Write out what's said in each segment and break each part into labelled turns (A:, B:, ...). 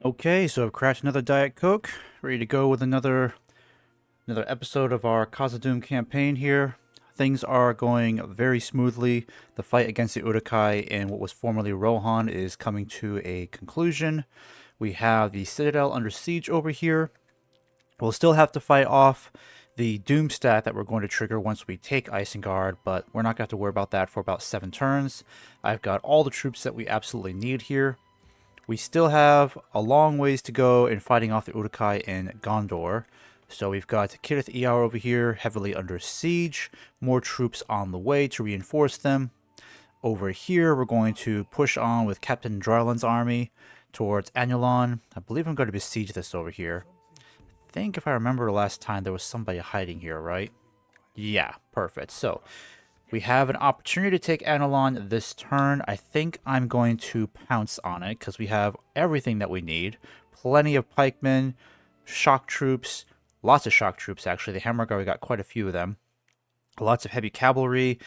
A: Okay, so I've crashed another Diet Coke, ready to go with another episode of our Khazâd campaign here. Things are going very smoothly. The fight against the Uruk-hai in what was formerly Rohan is coming to a conclusion. We have the Citadel under siege over here. We'll still have to fight off the Doom stat that we're going to trigger once we take Isengard, but we're not going to have to worry about that for about 7 turns. I've got all the troops that we absolutely need here. We still have a long ways to go in fighting off the Uruk-hai in Gondor. So we've got Kirith Eour over here, heavily under siege. More troops on the way to reinforce them. Over here, we're going to push on with Captain Drarland's army towards Anulon. I believe I'm going to besiege this over here. I think if I remember last time, there was somebody hiding here, right? Yeah, perfect. So we have an opportunity to take Anulon this turn. I think I'm going to pounce on it because we have everything that we need. Plenty of pikemen, shock troops, lots of shock troops actually. The Hammer Guard, we got quite a few of them. Lots of heavy cavalry,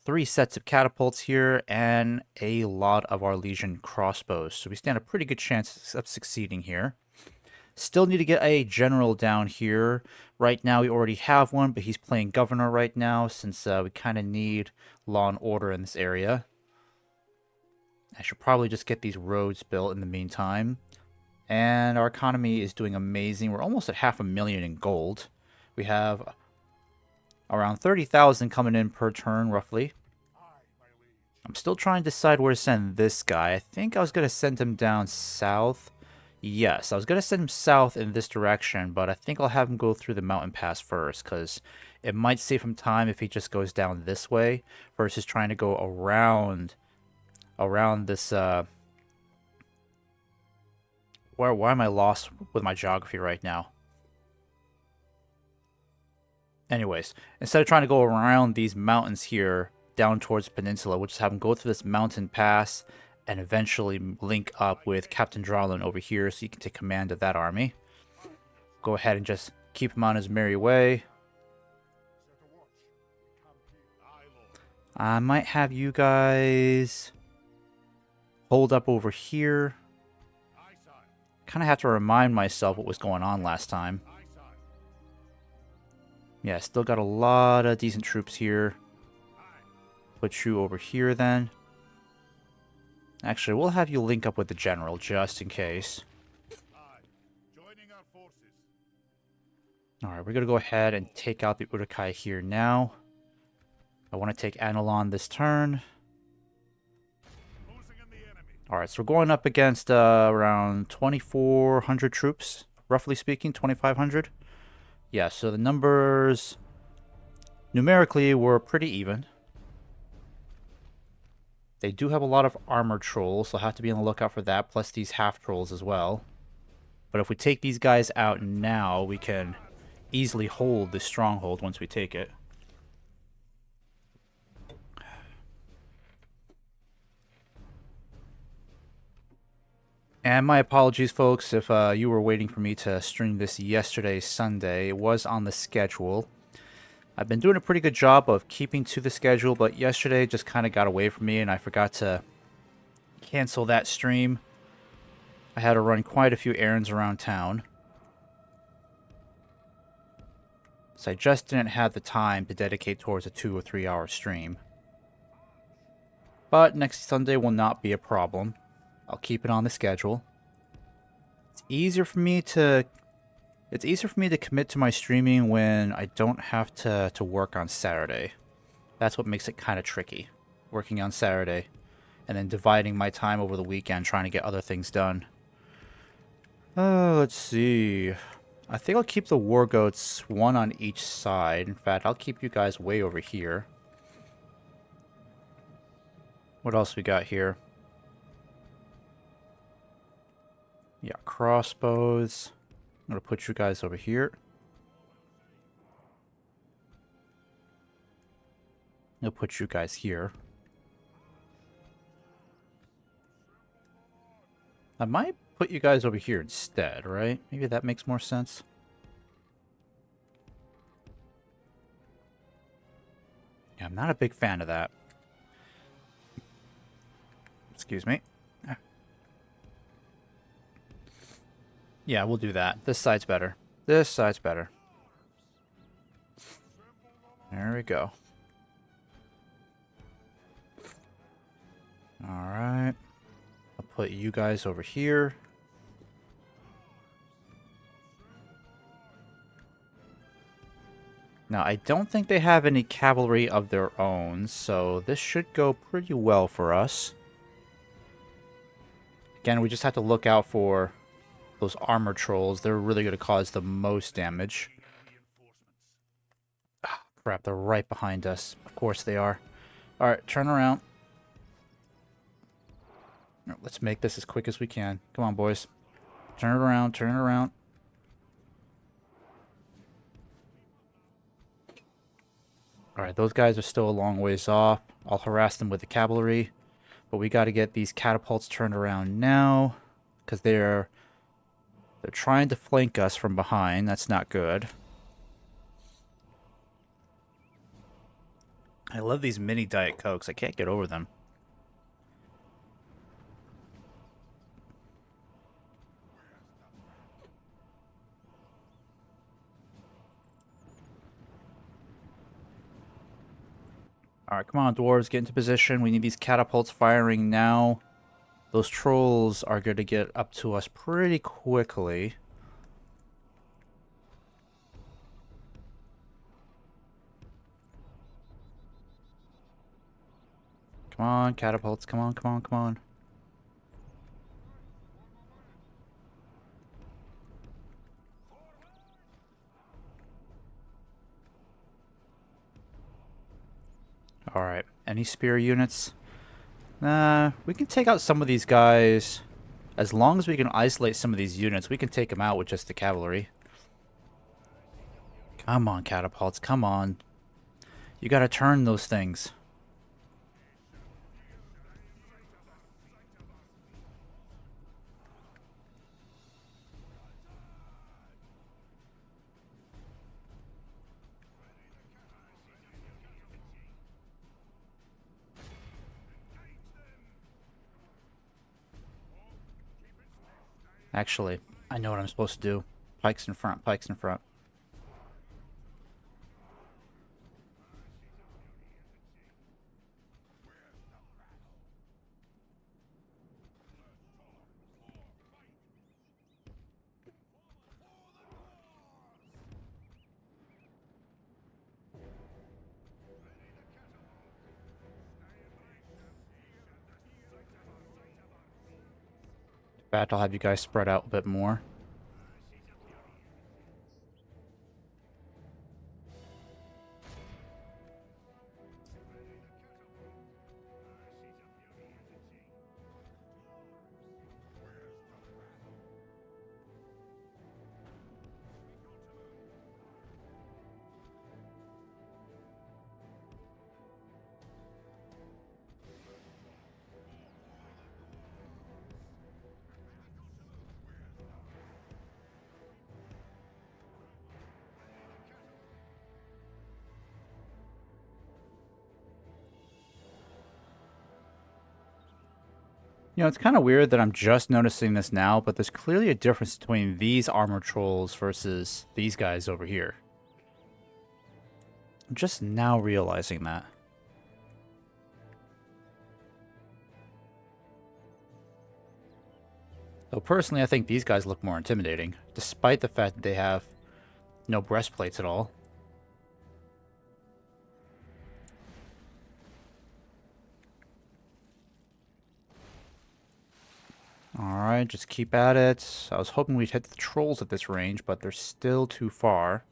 A: 3 sets of catapults here, and a lot of our Legion crossbows. So we stand a pretty good chance of succeeding here. Still need to get a general down here. Right now we already have one, but he's playing governor right now since we kind of need law and order in this area. I should probably just get these roads built in the meantime. And our economy is doing amazing. We're almost at 500,000 in gold. We have around 30,000 coming in per turn, roughly. I'm still trying to decide where to send this guy. I think I was going to send him down south. Yes, I was going to send him south in this direction, but I think I'll have him go through the mountain pass first, because it might save him time if he just goes down this way, versus trying to go around this, why am I lost with my geography right now? Anyways, instead of trying to go around these mountains here, down towards the peninsula, we'll just have him go through this mountain pass, and eventually link up with Captain Drarland over here so you can take command of that army. Go ahead and just keep him on his merry way. I might have you guys hold up over here. Kind of have to remind myself what was going on last time. Yeah, still got a lot of decent troops here. Put you over here then. Actually, we'll have you link up with the general, just in case. Alright, we're going to go ahead and take out the Uruk-hai here now. I want to take Anulon this turn. Alright, so we're going up against around 2,400 troops, roughly speaking, 2,500. Yeah, so the numbers numerically were pretty even. They do have a lot of armored trolls, so I'll have to be on the lookout for that, plus these half-trolls as well. But if we take these guys out now, we can easily hold this stronghold once we take it. And my apologies, folks, if you were waiting for me to stream this yesterday, Sunday. It was on the schedule. I've been doing a pretty good job of keeping to the schedule, but yesterday just kind of got away from me and I forgot to cancel that stream. I had to run quite a few errands around town. So I just didn't have the time to dedicate towards a 2 or 3 hour stream. But next Sunday will not be a problem. I'll keep it on the schedule. It's easier for me to commit to my streaming when I don't have to work on Saturday. That's what makes it kind of tricky. Working on Saturday and then dividing my time over the weekend trying to get other things done. Let's see. I think I'll keep the war goats, one on each side. In fact, I'll keep you guys way over here. What else we got here? Yeah, crossbows. I'm going to put you guys over here. I'll put you guys here. I might put you guys over here instead, right? Maybe that makes more sense. Yeah, I'm not a big fan of that. Excuse me. Yeah, we'll do that. This side's better. This side's better. There we go. Alright. I'll put you guys over here. Now, I don't think they have any cavalry of their own, so this should go pretty well for us. Again, we just have to look out for those armor trolls. They're really going to cause the most damage. Ah, crap, they're right behind us. Of course they are. Alright, turn around. Let's make this as quick as we can. Come on, boys. Turn it around, turn it around. Alright, those guys are still a long ways off. I'll harass them with the cavalry. But we got to get these catapults turned around now. Because they're trying to flank us from behind. That's not good. I love these mini Diet Cokes. I can't get over them. Alright, come on, dwarves, get into position. We need these catapults firing now. Those trolls are going to get up to us pretty quickly. Come on, catapults, come on, come on, come on. Alright, any spear units? Nah, we can take out some of these guys. As long as we can isolate some of these units, we can take them out with just the cavalry. Come on, catapults, come on. You gotta turn those things. Actually, I know what I'm supposed to do. Pikes in front, pikes in front. In fact, I'll have you guys spread out a bit more. You know, it's kind of weird that I'm just noticing this now, but there's clearly a difference between these armor trolls versus these guys over here. I'm just now realizing that. Though personally, I think these guys look more intimidating, despite the fact that they have no breastplates at all. Alright, just keep at it. I was hoping we'd hit the trolls at this range, but they're still too far.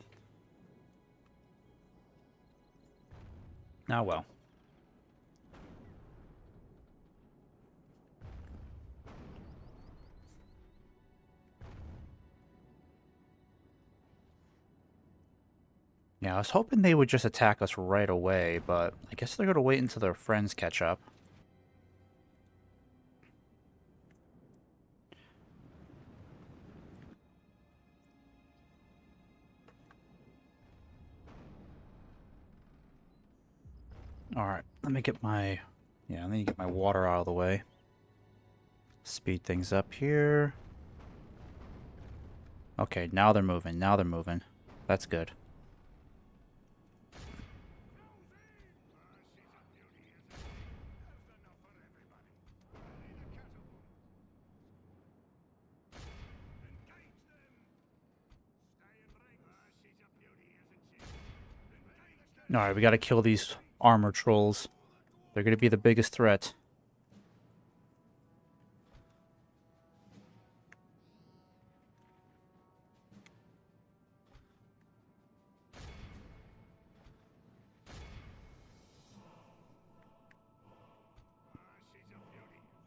A: Ah, well. Yeah, I was hoping they would just attack us right away, but I guess they're going to wait until their friends catch up. Alright, let me get my... Yeah, let me get my water out of the way. Speed things up here. Okay, now they're moving. Now they're moving. That's good. Alright, we gotta kill these armor trolls. They're gonna be the biggest threat.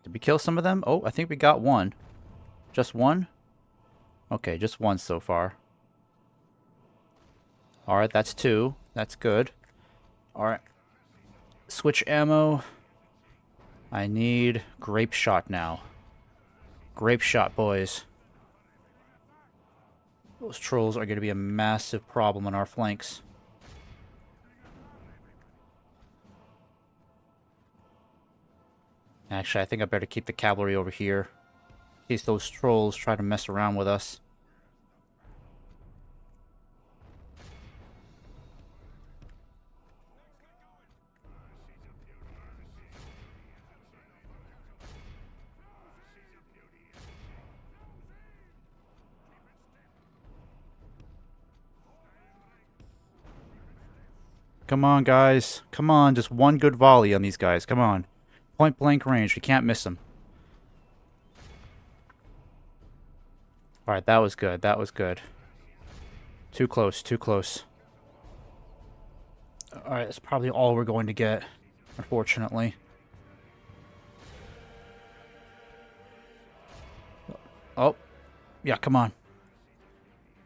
A: Did we kill some of them? Oh, I think we got one. Just one? Okay, just one so far. Alright, that's two. That's good. Alright. Switch ammo. I need grape shot now. Grape shot, boys. Those trolls are going to be a massive problem on our flanks. Actually, I think I better keep the cavalry over here, in case those trolls try to mess around with us. Come on, guys. Come on, just one good volley on these guys. Come on. Point blank range. We can't miss them. Alright, that was good. That was good. Too close. Too close. Alright, that's probably all we're going to get, unfortunately. Oh. Yeah, come on.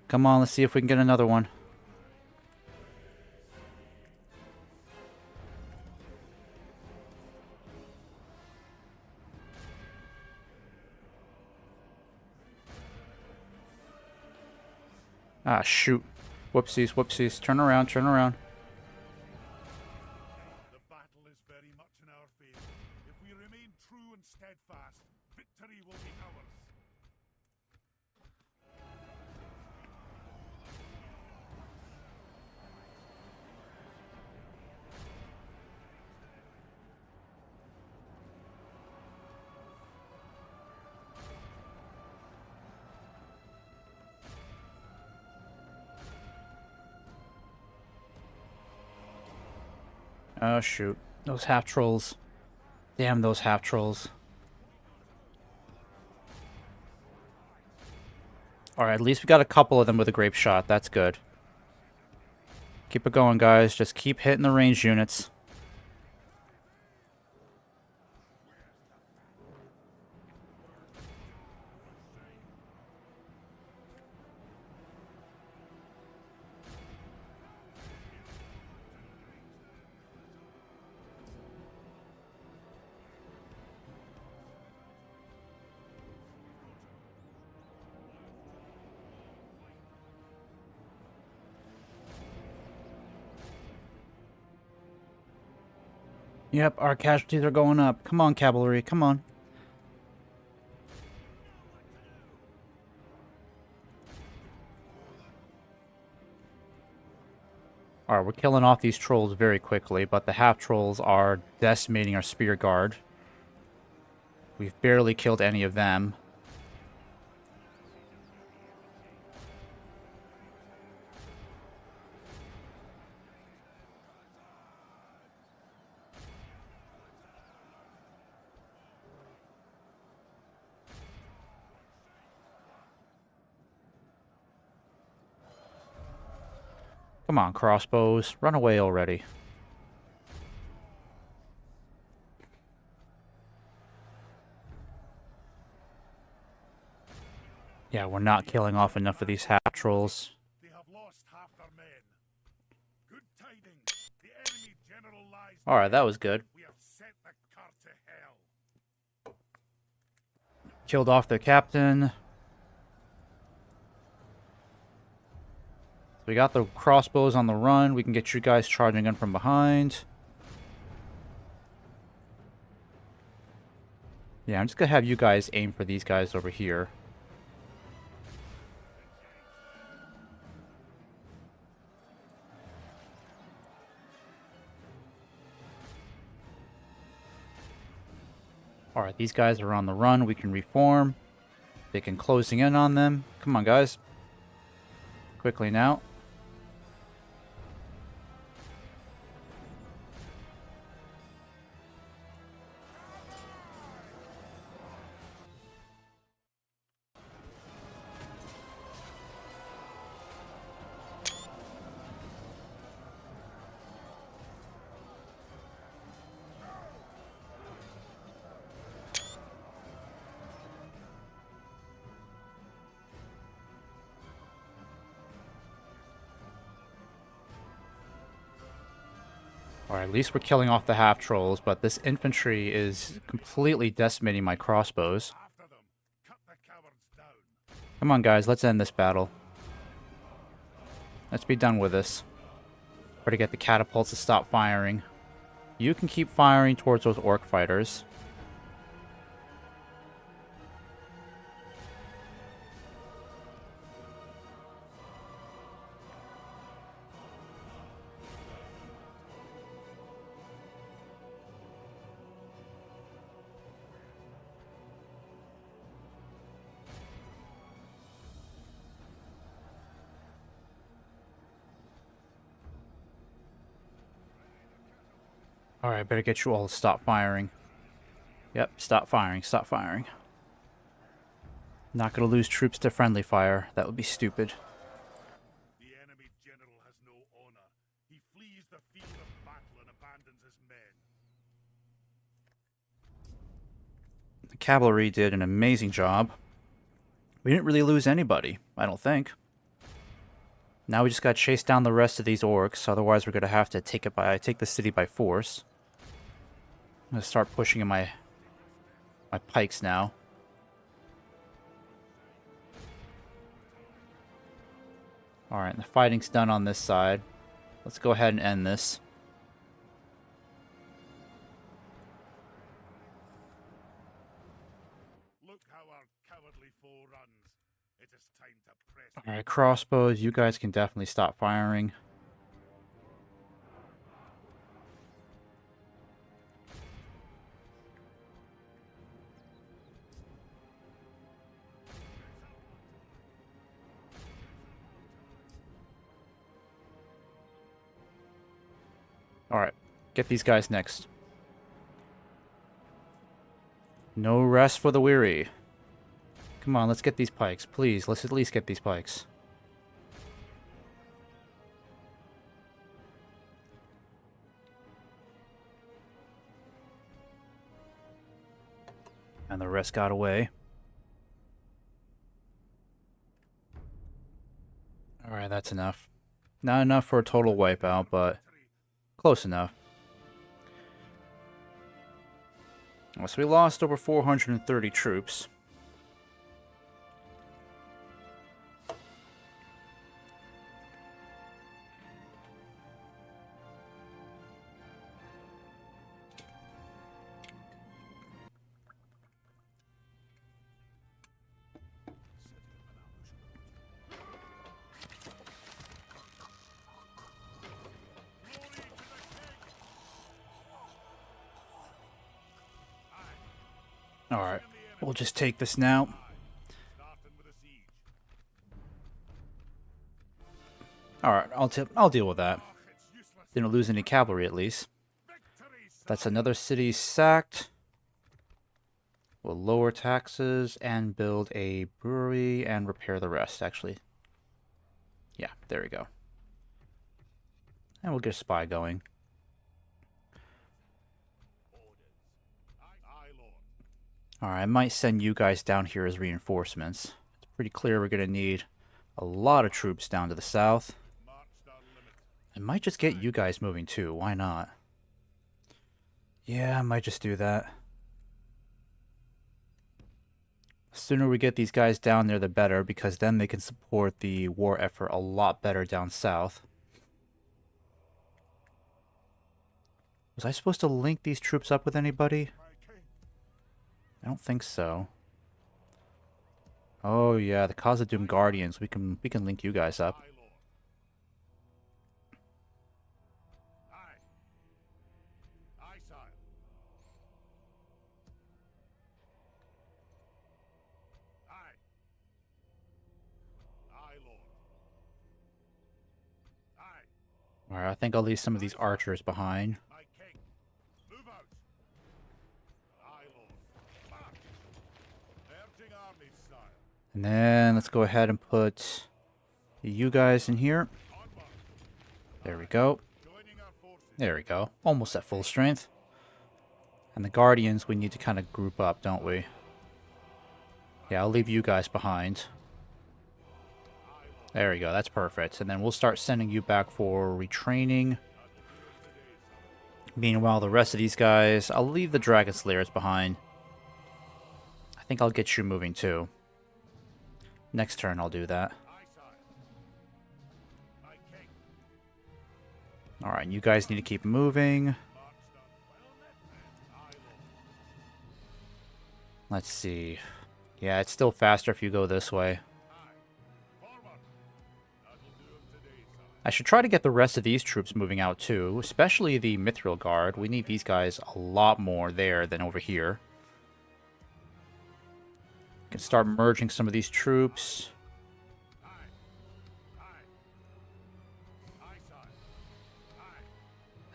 A: Come on, let's see if we can get another one. Ah, shoot. Whoopsies, whoopsies. Turn around, turn around.
B: The battle is very much in our favor. If we remain true and steadfast, victory will be ours.
A: Oh, shoot. Those half-trolls. Damn those half-trolls. Alright, at least we got a couple of them with a grape shot. That's good. Keep it going, guys. Just keep hitting the ranged units. Yep, our casualties are going up. Come on, cavalry. Come on. Alright, we're killing off these trolls very quickly, but the half-trolls are decimating our spear guard. We've barely killed any of them. Come on, crossbows. Run away already. Yeah, we're not killing off enough of these half-trolls.
B: They have lost half their men. Good tidings. The enemy general lies.
A: Alright, that was good.
B: We have set the cart to hell.
A: Killed off their captain. We got the crossbows on the run. We can get you guys charging in from behind. Yeah, I'm just gonna have you guys aim for these guys over here. Alright, these guys are on the run. We can reform. They can closing in on them. Come on, guys. Quickly now. Alright, at least we're killing off the half-trolls, but this infantry is completely decimating my crossbows.
B: After them. Cut the cowards down.
A: Come on, guys, let's end this battle. Let's be done with this. Better get the catapults to stop firing. You can keep firing towards those orc fighters. Alright, better get you all to stop firing. Yep, stop firing, stop firing. Not gonna lose troops to friendly fire. That would be stupid.
B: The enemy general has no honor. He flees the field of battle and abandons his men.
A: The cavalry did an amazing job. We didn't really lose anybody, I don't think. Now we just gotta chase down the rest of these orcs, otherwise we're gonna have to take the city by force. I'm gonna start pushing in my pikes now. Alright, the fighting's done on this side. Let's go ahead and end this.
B: Look how our cowardly foe runs. It is time to press.
A: Alright, crossbows, you guys can definitely stop firing. Alright, get these guys next. No rest for the weary. Come on, let's get these pikes. Please, let's at least get these pikes. And the rest got away. Alright, that's enough. Not enough for a total wipeout, but close enough. So we lost over 430 troops. Alright, we'll just take this now. Alright, I'll deal with that. Didn't lose any cavalry at least. That's another city sacked. We'll lower taxes and build a brewery and repair the rest, actually. Yeah, there we go. And we'll get a spy going. Alright, I might send you guys down here as reinforcements. It's pretty clear we're going to need a lot of troops down to the south. I might just get you guys moving too, why not? Yeah, I might just do that. The sooner we get these guys down there, the better, because then they can support the war effort a lot better down south. Was I supposed to link these troops up with anybody? I don't think so. Oh yeah, the Khazâd Guardians. We can link you guys up. Alright, I think I'll leave some of these archers behind.
B: My king. Move out. Aye, lord. March. Merging armies, sire.
A: And then let's go ahead and put you guys in here.
B: Onward.
A: There we go.
B: Joining our forces.
A: There we go. Almost at full strength. And the Guardians, we need to kind of group up, don't we? Yeah, I'll leave you guys behind. There we go. That's perfect. And then we'll start sending you back for retraining. Meanwhile, the rest of these guys, I'll leave the Dragon Slayers behind. I think I'll get you moving too. Next turn, I'll do that.
B: Aye, sire. My king.
A: Alright, you guys need to keep moving.
B: March down. Well met, men. Aye, lord.
A: Let's see. Yeah, it's still faster if you go this way.
B: Forward. That'll do 'em today, sire.
A: I should try to get the rest of these troops moving out too, especially the Mithril Guard. We need these guys a lot more there than over here. Can start merging some of these troops.
B: Aye. Aye. Aye, sire. Aye.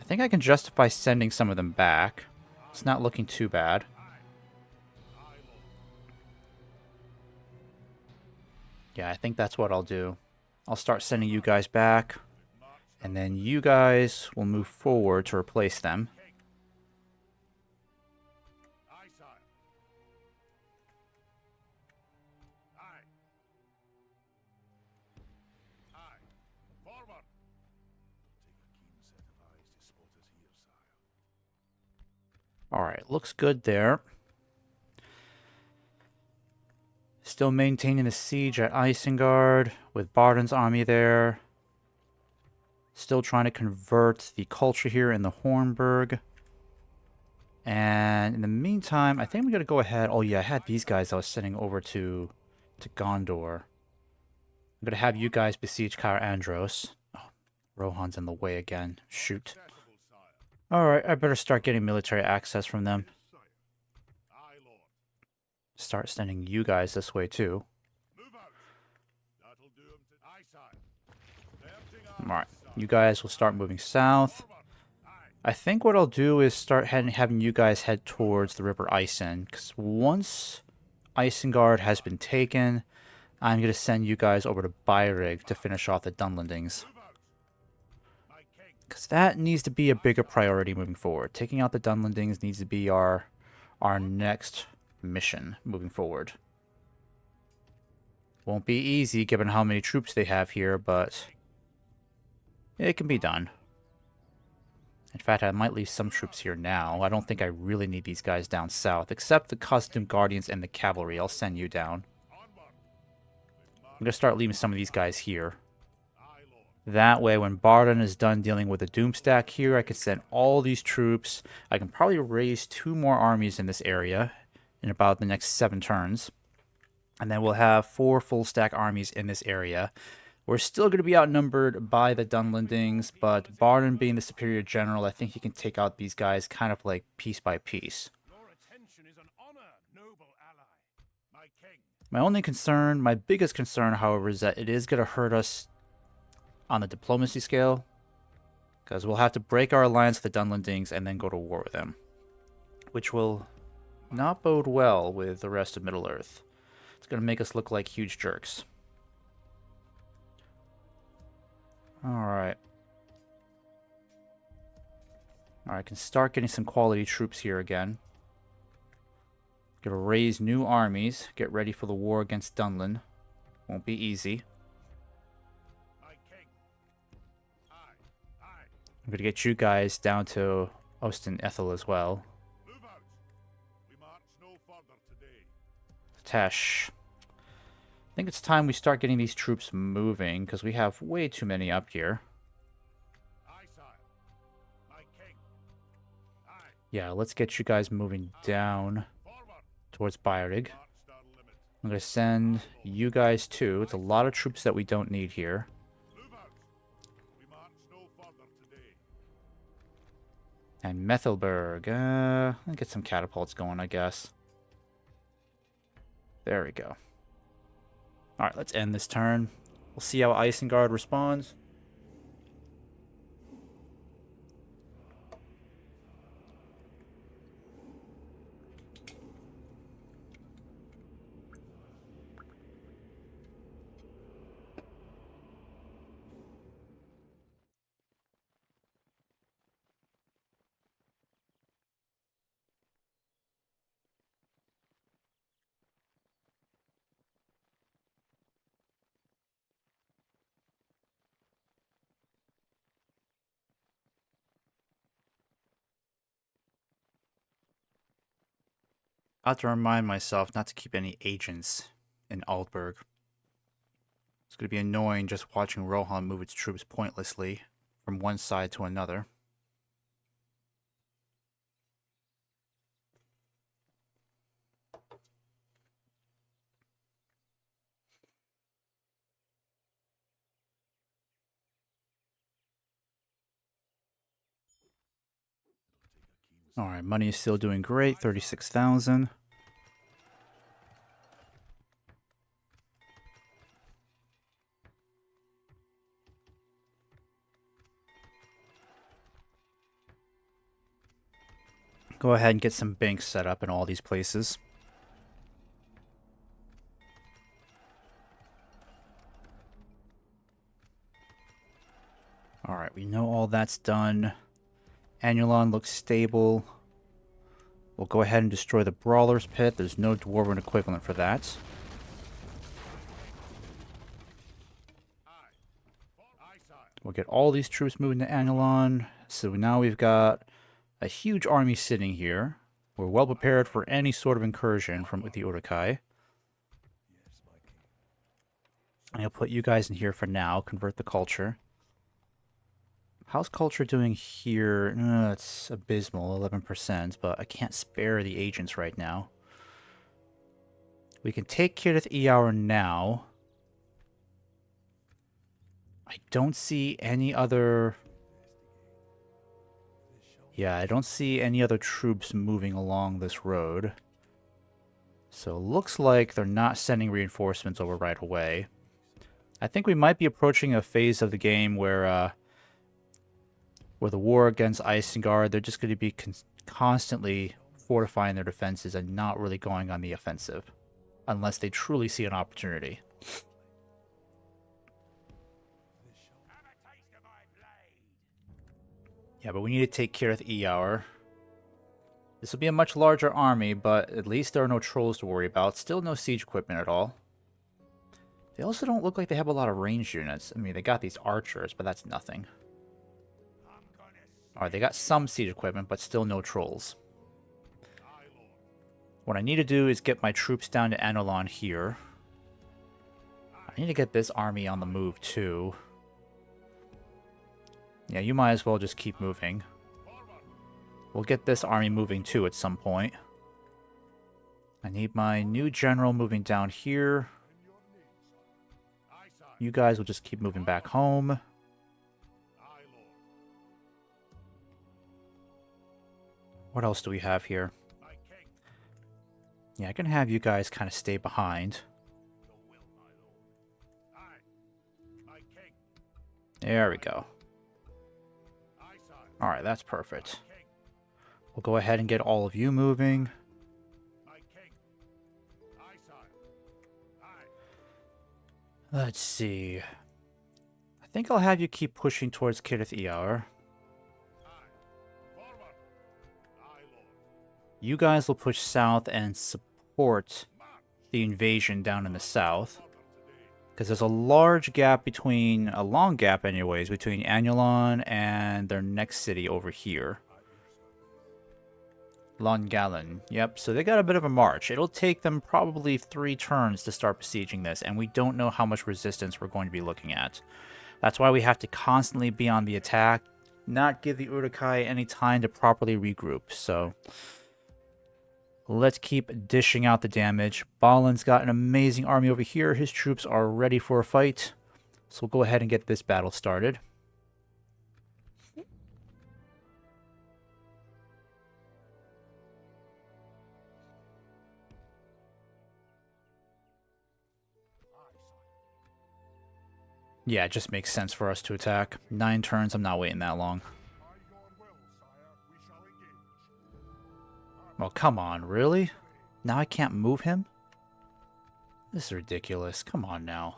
A: I think I can justify sending some of them back. It's not looking too bad.
B: Aye. Aye, lord.
A: Yeah, I think that's what I'll do. I'll start sending you guys back,
B: March
A: and then you guys will move forward to replace them.
B: king. Aye, sire. Aye. Aye. Forward. Take a keen set of eyes to spot us here, sire.
A: Alright, looks good there. Still maintaining the siege at Isengard with Barden's army there. Still trying to convert the culture here in the Hornburg. And in the meantime, I think we gotta go ahead. Oh yeah, I had these guys I was sending over to Gondor. I'm gonna have you guys besiege Caer Andros. Oh, Rohan's in the way again. Shoot.
B: Accessible, sire.
A: Alright, I better start getting military access from them.
B: Sire. Aye, lord.
A: Start sending you guys this way too.
B: Move out. That'll do 'em to... Aye, sire. Merging armies,
A: Alright,
B: sire.
A: you guys will start moving south.
B: Forward. Aye.
A: I think what I'll do is start having you guys head towards the River Isen, because once Isengard has been taken, I'm going to send you guys over to Beirig to finish off the Dunlendings.
B: Move out. My king.
A: Because that needs to be a bigger priority moving forward. Taking out the Dunlendings needs to be our next mission moving forward. Won't be easy given how many troops they have here, but it can be done. In fact, I might leave some troops here now. I don't think I really need these guys down south, except the Custom Guardians and the Cavalry. I'll send you down.
B: Onward.
A: I'm going to start leaving some of these guys here.
B: Aye, lord.
A: That way, when Barden is done dealing with the Doomstack here, I can send all these troops. I can probably raise 2 more armies in this area in about the next 7 turns. And then we'll have 4 full stack armies in this area. We're still going to be outnumbered by the Dunlendings, but Barden being the superior general, I think he can take out these guys kind of like piece by piece.
B: Your attention is an honor, noble ally. My king.
A: My only concern, my biggest concern, however, is that it is going to hurt us on the diplomacy scale, because we'll have to break our alliance with the Dunlendings and then go to war with them, which will not bode well with the rest of Middle-earth. It's going to make us look like huge jerks. Alright. Alright, I can start getting some quality troops here again. Gonna raise new armies, get ready for the war against Dunlin. Won't be easy.
B: My king. Aye. Aye.
A: I'm gonna get you guys down to Osten Ethel as well.
B: Move out. We march no further today.
A: Tesh. I think it's time we start getting these troops moving, because we have way too many up here.
B: Aye, sire. My king. Aye.
A: Yeah, let's get you guys moving down
B: Forward.
A: towards Beirig.
B: March down limit.
A: I'm going to send you guys too. It's a lot of troops that we don't need here.
B: Move out. We march no further today.
A: And Methelberg. I'll get some catapults going, I guess. There we go. Alright, let's end this turn. We'll see how Isengard responds. I have to remind myself not to keep any agents in Aldburg. It's going to be annoying just watching Rohan move its troops pointlessly from one side to another. Alright, money is still doing great, 36,000. Go ahead and get some banks set up in all these places. Alright, we know all that's done. Annulon looks stable. We'll go ahead and destroy the Brawler's Pit. There's no Dwarven equivalent for that. We'll get all these troops moving to Annulon. So now we've got a huge army sitting here. We're well prepared for any sort of incursion from the Uruk-hai. I'll put you guys in here for now. Convert the culture. How's culture doing here? It's abysmal, 11%, but I can't spare the agents right now. We can take Kirith EUR now. I don't see any other... Yeah, I don't see any other troops moving along this road. So looks like they're not sending reinforcements over right away. I think we might be approaching a phase of the game where the war against Isengard, they're just going to be constantly fortifying their defenses and not really going on the offensive. Unless they truly see an opportunity. Yeah, but we need to take Kirith EUR. This will be a much larger army, but at least there are no trolls to worry about. Still no siege equipment at all. They also don't look like they have a lot of ranged units. I mean, they got these archers, but that's nothing. Alright, they got some siege equipment, but still no trolls. What I need to do is get my troops down to Annulon here. I need to get this army on the move, too. Yeah, you might as well just keep moving. We'll get this army moving, too, at some point. I need my new general moving down here. You guys will just keep moving back home. What else do we have here? Yeah, I can have you guys kind of stay behind. There we go. Alright, that's perfect. We'll go ahead and get all of you moving. Let's see. I think I'll have you keep pushing towards Kirith EUR. You guys will push south and support the invasion down in the south. Because there's a large gap between, a long gap anyways, between Annulon and their next city over here. Longallen. Yep, so they got a bit of a march. It'll take them probably 3 turns to start besieging this, and we don't know how much resistance we're going to be looking at. That's why we have to constantly be on the attack, not give the Uruk-hai any time to properly regroup, so... Let's keep dishing out the damage. Balin's got an amazing army over here. His troops are ready for a fight. So we'll go ahead and get this battle started. Yeah, it just makes sense for us to attack. 9 turns, I'm not waiting that long. Well, come on, really? Now I can't move him? This is ridiculous. Come on now.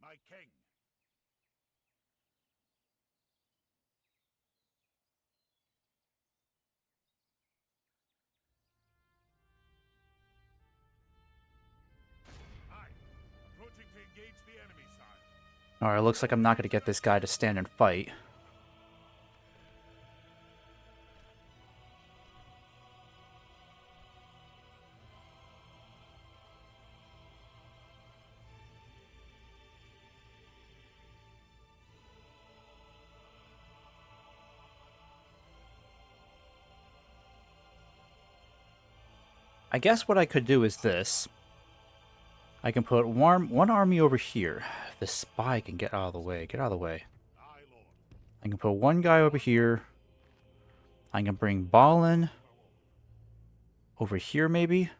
B: My king. engage the enemy, sire.
A: Alright, looks like I'm not going to get this guy to stand and fight. I guess what I could do is this. I can put one army over here. If the spy can get out of the way. Get out of the way.
B: Aye, lord.
A: I can put one guy over here. I can bring Balin over here, maybe.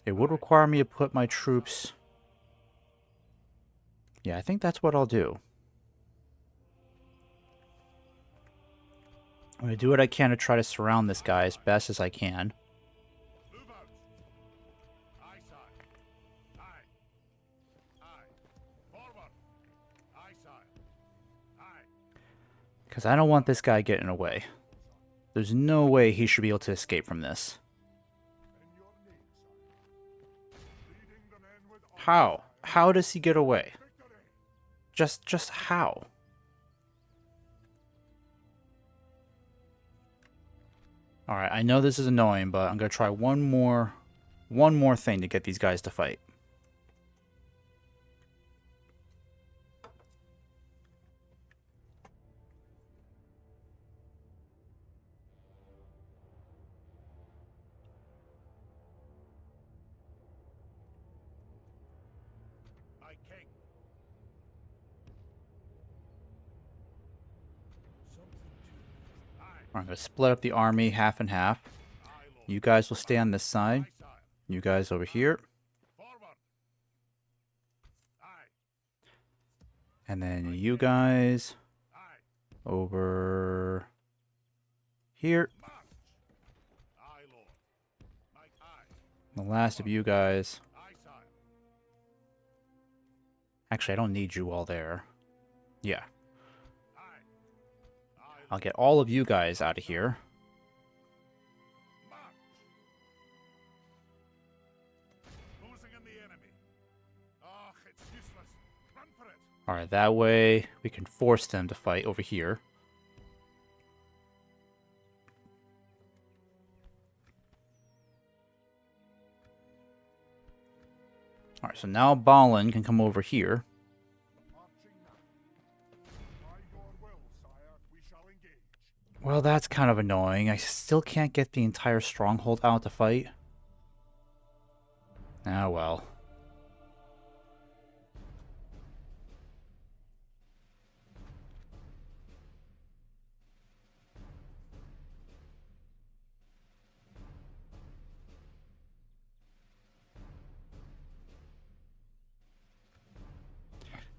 A: It would require me to put my troops... Yeah, I think that's what I'll do. I'm going to do what I can to try to surround this guy as best as I can.
B: Move out. Aye, sire. Aye. Aye. Forward. Aye, sire. Aye.
A: Because I don't want this guy getting away. There's no way he should be able to escape from this.
B: In your name, sire. Leading the men with honor.
A: How? How does he get away?
B: Victory.
A: Just how? Alright, I know this is annoying, but I'm going to try one more thing to get these guys to fight.
B: My king. Something to. Aye.
A: I'm going to split up the army half and half.
B: Aye, lord.
A: You guys will stay on this side.
B: Aye, sire.
A: You guys over here.
B: Forward. Aye.
A: And then you guys
B: Aye.
A: over here.
B: March. Aye, lord. My aye.
A: The last of you guys.
B: Aye, sire.
A: Actually, I don't need you all there. Yeah.
B: Aye. Aye.
A: I'll get all of you guys out of here.
B: March. Closing in the enemy. Ah, it's useless. Run for it.
A: Alright, that way we can force them to fight over here. Alright, so now Balin can come over here.
B: Marching now. By your will, sire, we shall engage.
A: Well, that's kind of annoying. I still can't get the entire stronghold out to fight. Ah, well.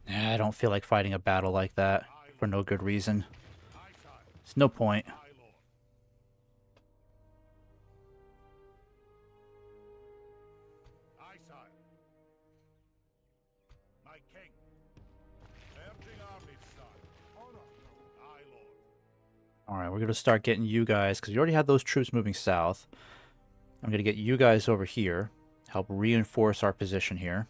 A: Nah, I don't feel like fighting a battle like that for no good reason.
B: Aye, sire.
A: There's no point.
B: Aye, lord. Aye, sire. My king. Merging armies, sire. Honor. Aye, lord.
A: Alright, we're going to start getting you guys, because we already had those troops moving south. I'm going to get you guys over here, help reinforce our position here.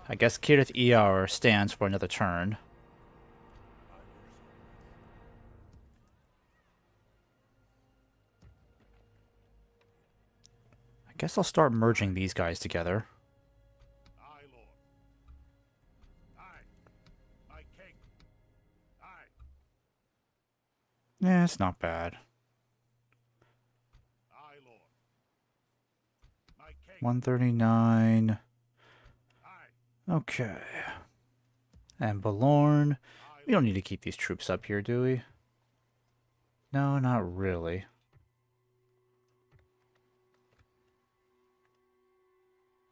A: I guess Kirith EUR stands for another turn. I guess I'll start merging these guys together.
B: Aye, lord. Aye. My king. Aye.
A: Yeah, it's not bad.
B: Aye, lord. My king.
A: 139.
B: Aye.
A: Okay. And Balorn.
B: Aye,
A: We don't need to keep these troops up here, do we? No, not really.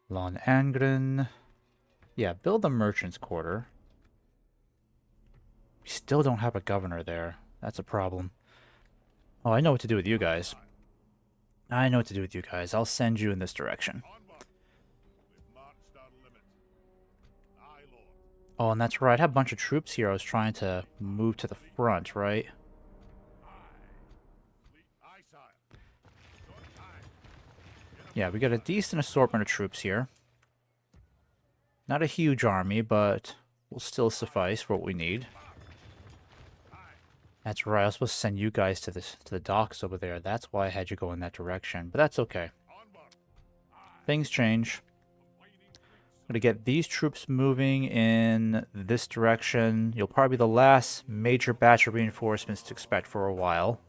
A: Lon Angren. Yeah, build the merchant's quarter. We still don't have a governor there. That's a problem. Oh, I know what to do with you guys. I know what to do with you guys. I'll send you in this direction.
B: Onward. We've marched our limit. Aye, lord.
A: Oh, and that's right. I have a bunch of troops here. I was trying to move to the front, right?
B: Aye, sire. Aye.
A: Yeah, we got a decent assortment of troops here. Not a huge army, but will still suffice for what we need. That's right, I was supposed to send you guys to the docks over there. That's why I had you go in that direction, but that's okay. Things change. I'm gonna get these troops moving in this direction. You'll probably be the last major batch of reinforcements to expect for a while.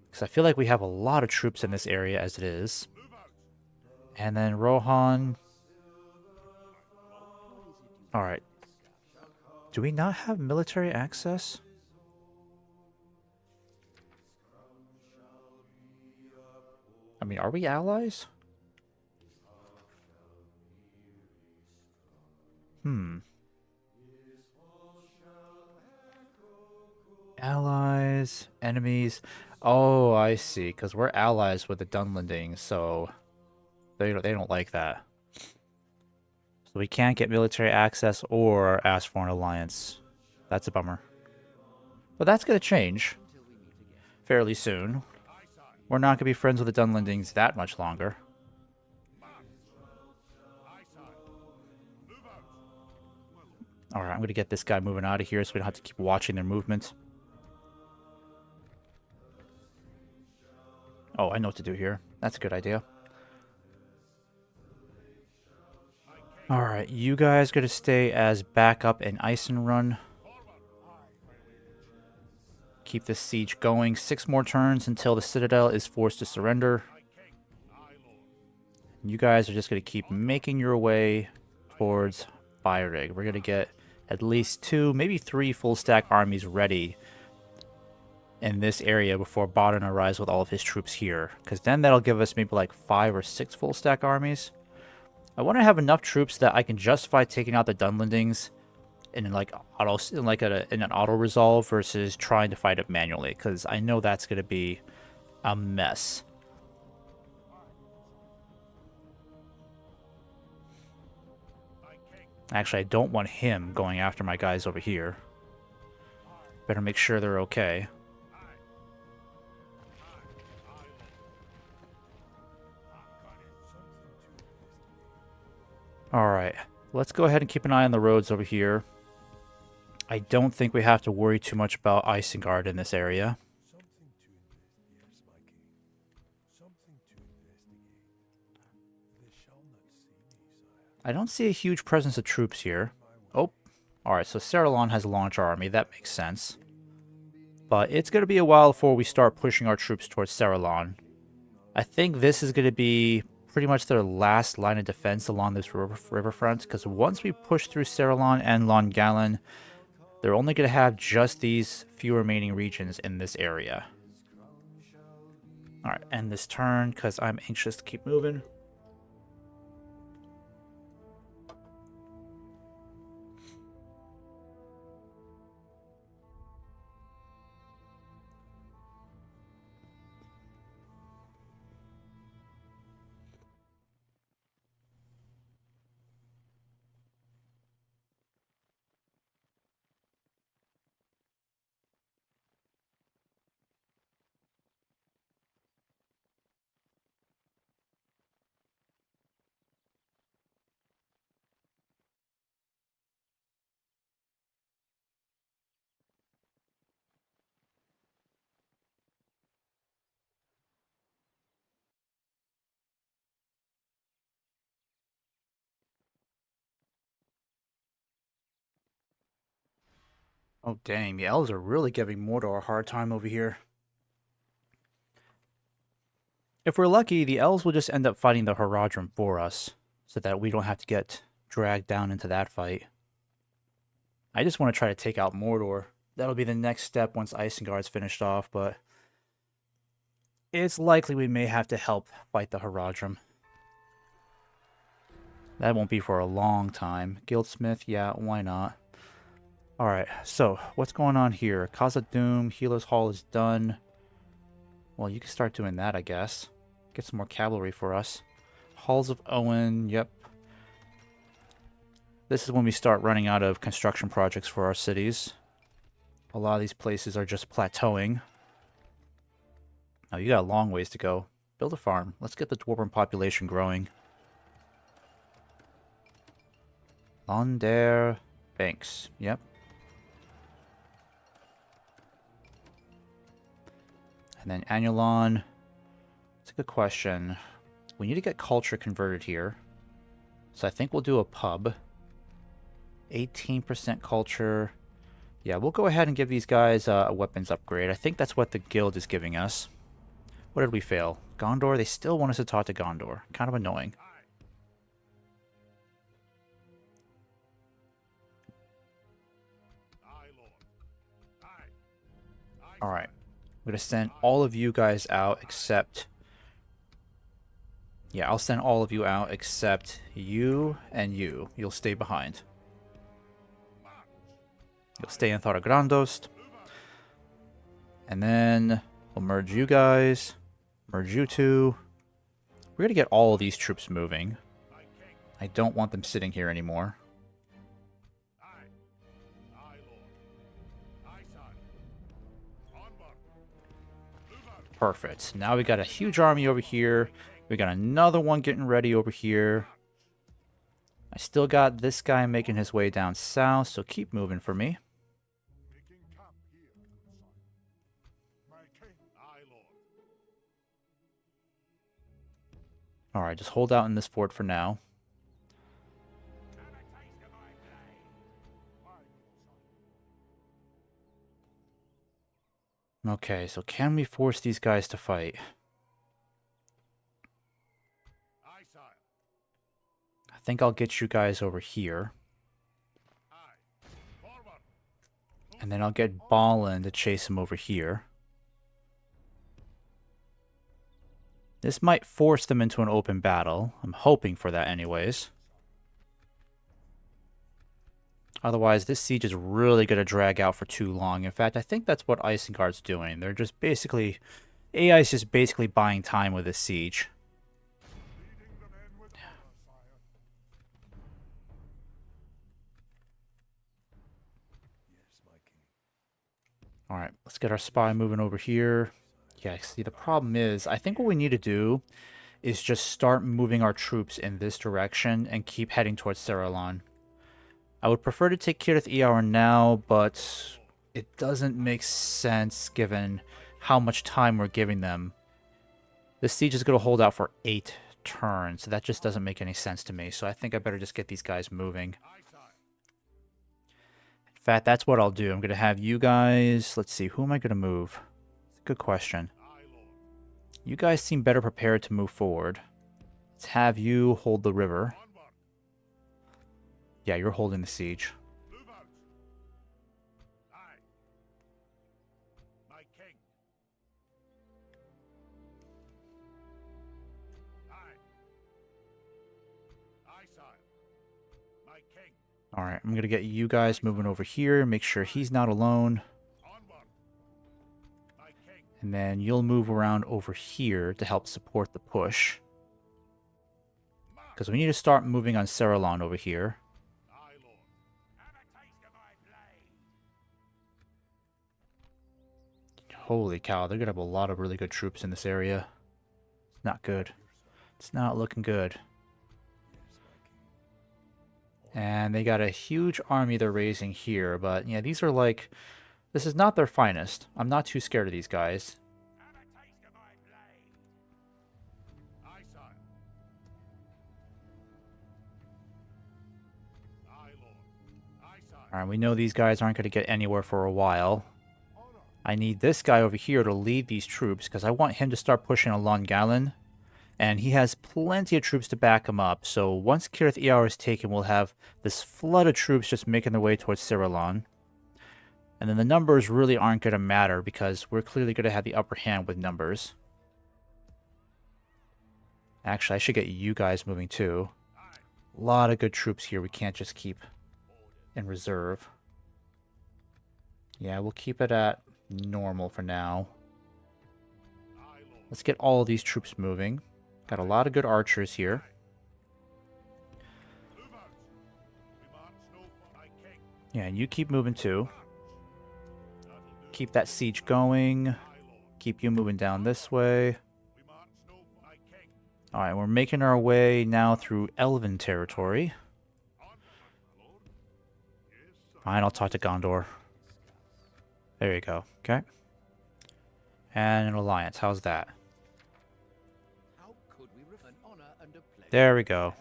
A: Because I feel like we have a lot of troops in this area as it is. And then Rohan. Alright. Do we not have military access? I mean, are we allies? Allies, enemies. Oh, I see. Because we're allies with the Dunlendings, so they don't like that. So we can't get military access or ask for an alliance. That's a bummer. But that's going to change fairly soon. We're not going to be friends with the Dunlendings that much longer. Alright, I'm going to get this guy moving out of here so we don't have to keep watching their movement. Oh, I know what to do here. That's a good idea. Alright, you guys got to stay as backup in Eisenrun. Keep this siege going. 6 more turns until the Citadel is forced to surrender. You guys are just going to keep making your way towards Beirig. We're going to get at least 2, maybe 3 full stack armies ready in this area before Baden arrives with all of his troops here. Because then that'll give us maybe like 5 or 6 full stack armies. I want to have enough troops that I can justify taking out the Dunlendings in an auto resolve versus trying to fight it manually, because I know that's going to be a mess. Actually, I don't want him going after my guys over here. Better make sure they're okay. Alright, let's go ahead and keep an eye on the roads over here. I don't think we have to worry too much about Isengard in this area. I don't see a huge presence of troops here. Oh, alright, so Saralon has a launch army. That makes sense. But it's going to be a while before we start pushing our troops towards Saralon. I think this is going to be pretty much their last line of defense along this riverfront, because once we push through Saralon and Longallen, they're only going to have just these few remaining regions in this area. Alright, end this turn, because I'm anxious to keep moving. Oh dang, the elves are really giving Mordor a hard time over here. If we're lucky, the elves will just end up fighting the Haradrim for us, so that we don't have to get dragged down into that fight. I just want to try to take out Mordor. That'll be the next step once Isengard's finished off, but it's likely we may have to help fight the Haradrim. That won't be for a long time. Guildsmith, yeah, why not? Alright, so what's going on here? Khazâd Dûm, Healer's Hall is done. Well, you can start doing that, I guess. Get some more cavalry for us. Halls of Owen, yep. This is when we start running out of construction projects for our cities. A lot of these places are just plateauing. Now, you got a long ways to go. Build a farm. Let's get the dwarven population growing. On der Banks. Yep. And then Annulon. It's a good question. We need to get culture converted here. So I think we'll do a pub. 18% culture. Yeah, we'll go ahead and give these guys a weapons upgrade. I think that's what the guild is giving us. What did we fail? Gondor? They still want us to talk to Gondor. Kind of annoying. Alright. I'm going to send all of you guys out except... Yeah, I'll send all of you out except you and you. You'll stay behind. You'll stay in Thoragrandost. And then we'll merge you guys. Merge you two. We're going to get all of these troops moving. I don't want them sitting here anymore. Perfect. Now we got a huge army over here. We got another one getting ready over here. I still got this guy making his way down south, so keep moving for me. Alright, just hold out in this fort for now. Okay, so can we force these guys to fight? I think I'll get you guys over here. And then I'll get Balin to chase him over here. This might force them into an open battle. I'm hoping for that anyways. Otherwise, this siege is really going to drag out for too long. In fact, I think that's what Isengard's doing. They're just basically... AI is just basically buying time with this siege. Alright, let's get our spy moving over here. Yeah, see, the problem is, I think what we need to do is just start moving our troops in this direction and keep heading towards Saralon. I would prefer to take Kirith EUR now, but it doesn't make sense given how much time we're giving them. This siege is going to hold out for 8 turns, so that just doesn't make any sense to me. So I think I better just get these guys moving. In fact, that's what I'll do. I'm going to have you guys... Let's see, who am I going to move? Good question. You guys seem better prepared to move forward. Let's have you hold the river. Yeah, you're holding the siege. Alright, I'm going to get you guys moving over here. Make sure he's not alone. And then you'll move around over here to help support the push. Because we need to start moving on Saralon over here. Holy cow, they're going to have a lot of really good troops in this area. It's not good. It's not looking good. And they got a huge army they're raising here, but yeah, these are like... This is not their finest. I'm not too scared of these guys. Alright, we know these guys aren't going to get anywhere for a while. I need this guy over here to lead these troops, because I want him to start pushing along Galen. And he has plenty of troops to back him up, so once Kirith EUR is taken, we'll have this flood of troops just making their way towards Saralon. And then the numbers really aren't going to matter, because we're clearly going to have the upper hand with numbers. Actually, I should get you guys moving too. A lot of good troops here we can't just keep in reserve. Yeah, we'll keep it at normal for now. Let's get all of these troops moving. Got a lot of good archers here. Yeah, and you keep moving too. Keep that siege going. Keep you moving down this way. Alright, we're making our way now through Elven territory. Fine, I'll talk to Gondor. There you go. Okay. And an alliance. How's that? There we go.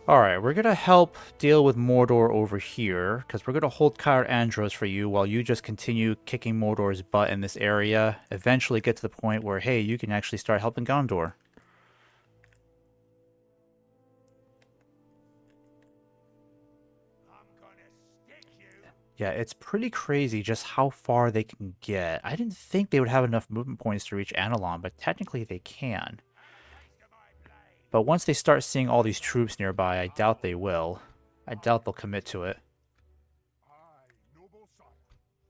A: Alright, we're gonna help deal with Mordor over here, because we're gonna hold Caer Andros for you while you just continue kicking Mordor's butt in this area. Eventually get to the point where, hey, you can actually start helping Gondor. Yeah, it's pretty crazy just how far they can get. I didn't think they would have enough movement points to reach Anilon, but technically they can. But once they start seeing all these troops nearby, I doubt they will. I doubt they'll commit to it.
B: Aye, noble son.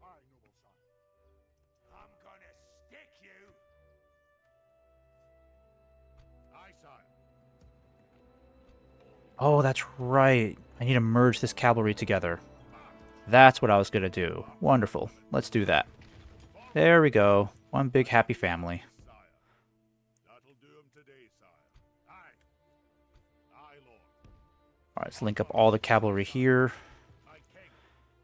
B: Aye, noble son. I'm gonna stick you. Aye, sire.
A: Oh, that's right. I need to merge this cavalry together. That's what I was going to do. Wonderful. Let's do that. There we go. One big happy family.
B: Sire. That'll do him today, sire. Aye. Aye, lord.
A: Alright, let's link up all the cavalry here.
B: Aye, king.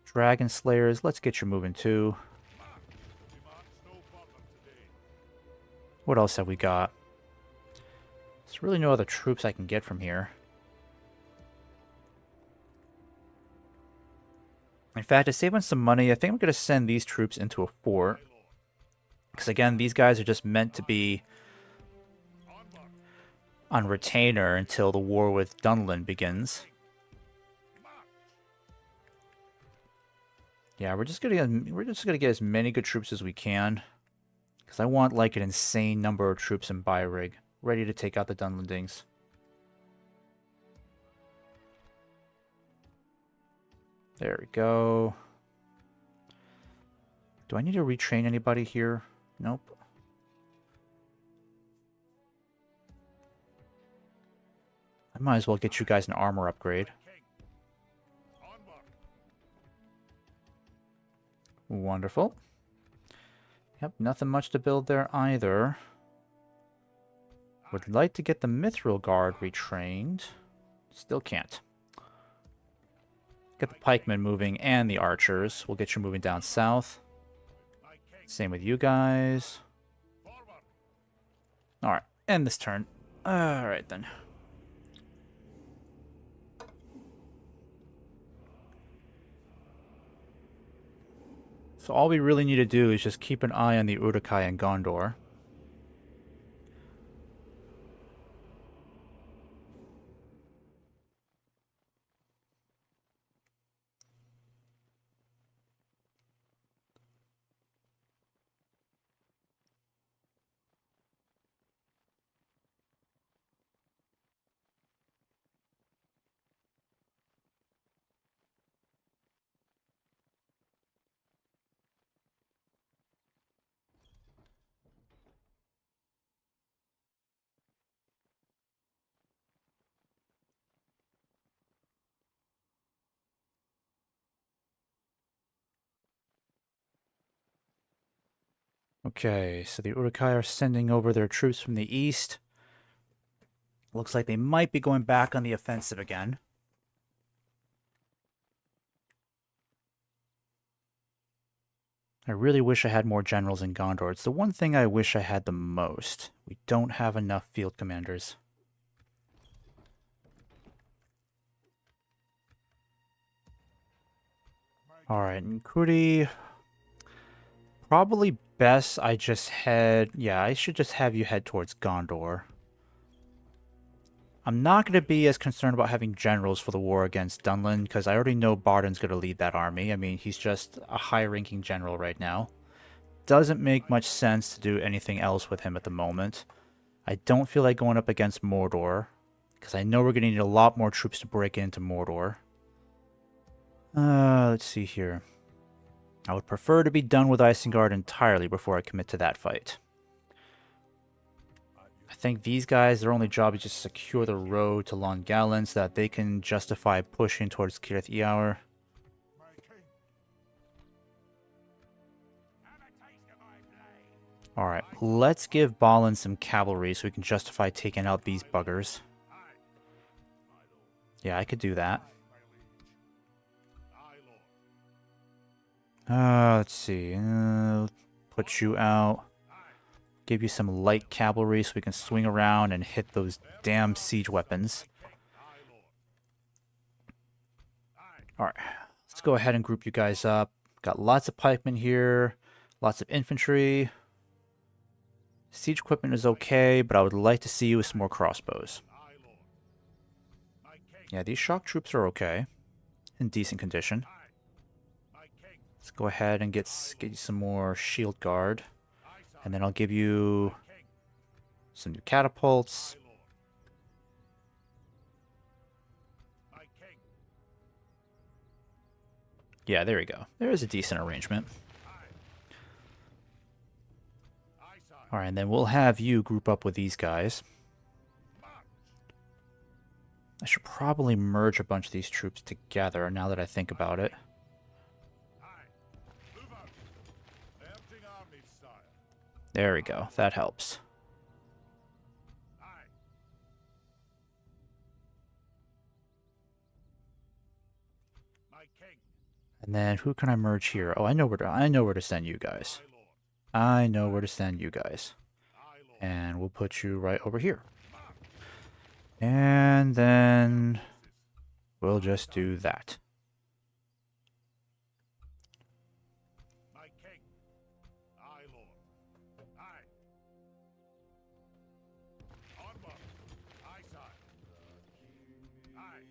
A: Dragon Slayers, let's get you moving too.
B: We march no further today.
A: What else have we got? There's really no other troops I can get from here. In fact, to save on some money, I think I'm going to send these troops into a fort. Because again, these guys are just meant to be on retainer until the war with Dunlin begins. Yeah, we're just gonna get as many good troops as we can. Because I want like an insane number of troops in Bairig, ready to take out the Dunlendings. There we go. Do I need to retrain anybody here? Nope. I might as well get you guys an armor upgrade. Wonderful. Yep, nothing much to build there either. Would like to get the Mithril Guard retrained. Still can't. Get the pikemen moving and the archers. We'll get you moving down south. Same with you guys. Alright, end this turn. Alright then. So all we really need to do is just keep an eye on the Uruk-hai and Gondor. Okay, so the Uruk-hai are sending over their troops from the east. Looks like they might be going back on the offensive again. I really wish I had more generals in Gondor. It's the one thing I wish I had the most. We don't have enough field commanders. Alright, Nkuri... Probably best I just head... Yeah, I should just have you head towards Gondor. I'm not going to be as concerned about having generals for the war against Dunlin, because I already know Barden's going to lead that army. I mean, he's just a high-ranking general right now. Doesn't make much sense to do anything else with him at the moment. I don't feel like going up against Mordor, because I know we're going to need a lot more troops to break into Mordor. Let's see here. I would prefer to be done with Isengard entirely before I commit to that fight. I think these guys, their only job is just secure the road to Longalen so that they can justify pushing towards Cirith Eur. Alright, let's give Balin some cavalry so we can justify taking out these buggers. Yeah, I could do that.
B: Aye, Lord.
A: Let's see. Put you out. Give you some light cavalry so we can swing around and hit those damn siege weapons.
B: Aye, Lord. Aye.
A: Alright, let's go ahead and group you guys up. Got lots of pikemen here, lots of infantry. Siege equipment is okay, but I would like to see you with some more crossbows.
B: Aye, Lord. My king.
A: Yeah, these shock troops are okay. In decent condition.
B: Aye. My king.
A: Let's go ahead and get you some more shield guard.
B: Aye, sir.
A: And then I'll give you
B: King.
A: some new catapults.
B: Aye, Lord. My king.
A: Yeah, there we go. There is a decent arrangement.
B: Aye. Aye, sir.
A: Alright, and then we'll have you group up with these guys.
B: March.
A: I should probably merge a bunch of these troops together now that I think about it.
B: Aye. Move out. Merging armies, sire.
A: There we go. That helps.
B: Aye. My king.
A: And then who can I merge here? Oh, I know where to send you guys.
B: Aye, Lord.
A: I know where to send you guys.
B: Aye, Lord.
A: And we'll put you right over here.
B: March.
A: And then we'll just do that.
B: My king. Aye, Lord. Aye. Onward. Aye, sire. Aye.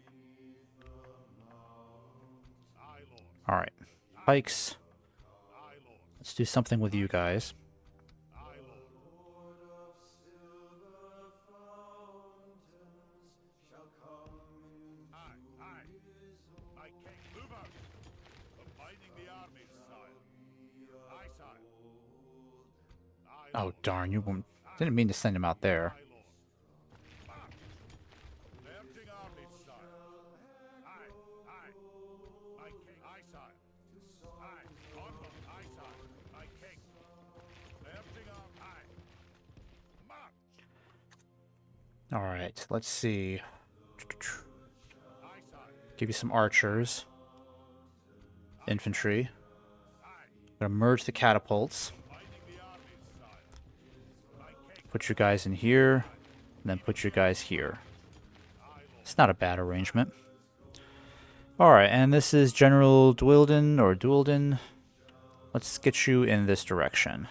B: Aye, Lord.
A: Alright. Pikes.
B: Aye, Lord.
A: Let's do something with you guys.
B: Aye, Lord. Aye, aye. My king. Move out. Combining the armies, sire. Aye, sire. Aye,
A: Oh,
B: Lord.
A: darn. Didn't mean to send him out there.
B: Aye, Lord. March. Merging armies, sire. Aye, aye. My king. Aye, sire. Aye. Onward. Aye, sire. My king. Merging armies. Aye. March.
A: Alright. Let's see.
B: Aye, sire.
A: Give you some archers. Infantry.
B: Aye.
A: Gonna merge the catapults.
B: Combining the armies, sire. My king.
A: Put you guys in here. And then put you guys here. It's not a bad arrangement. Alright, and this is General Duilden. Let's get you in this direction.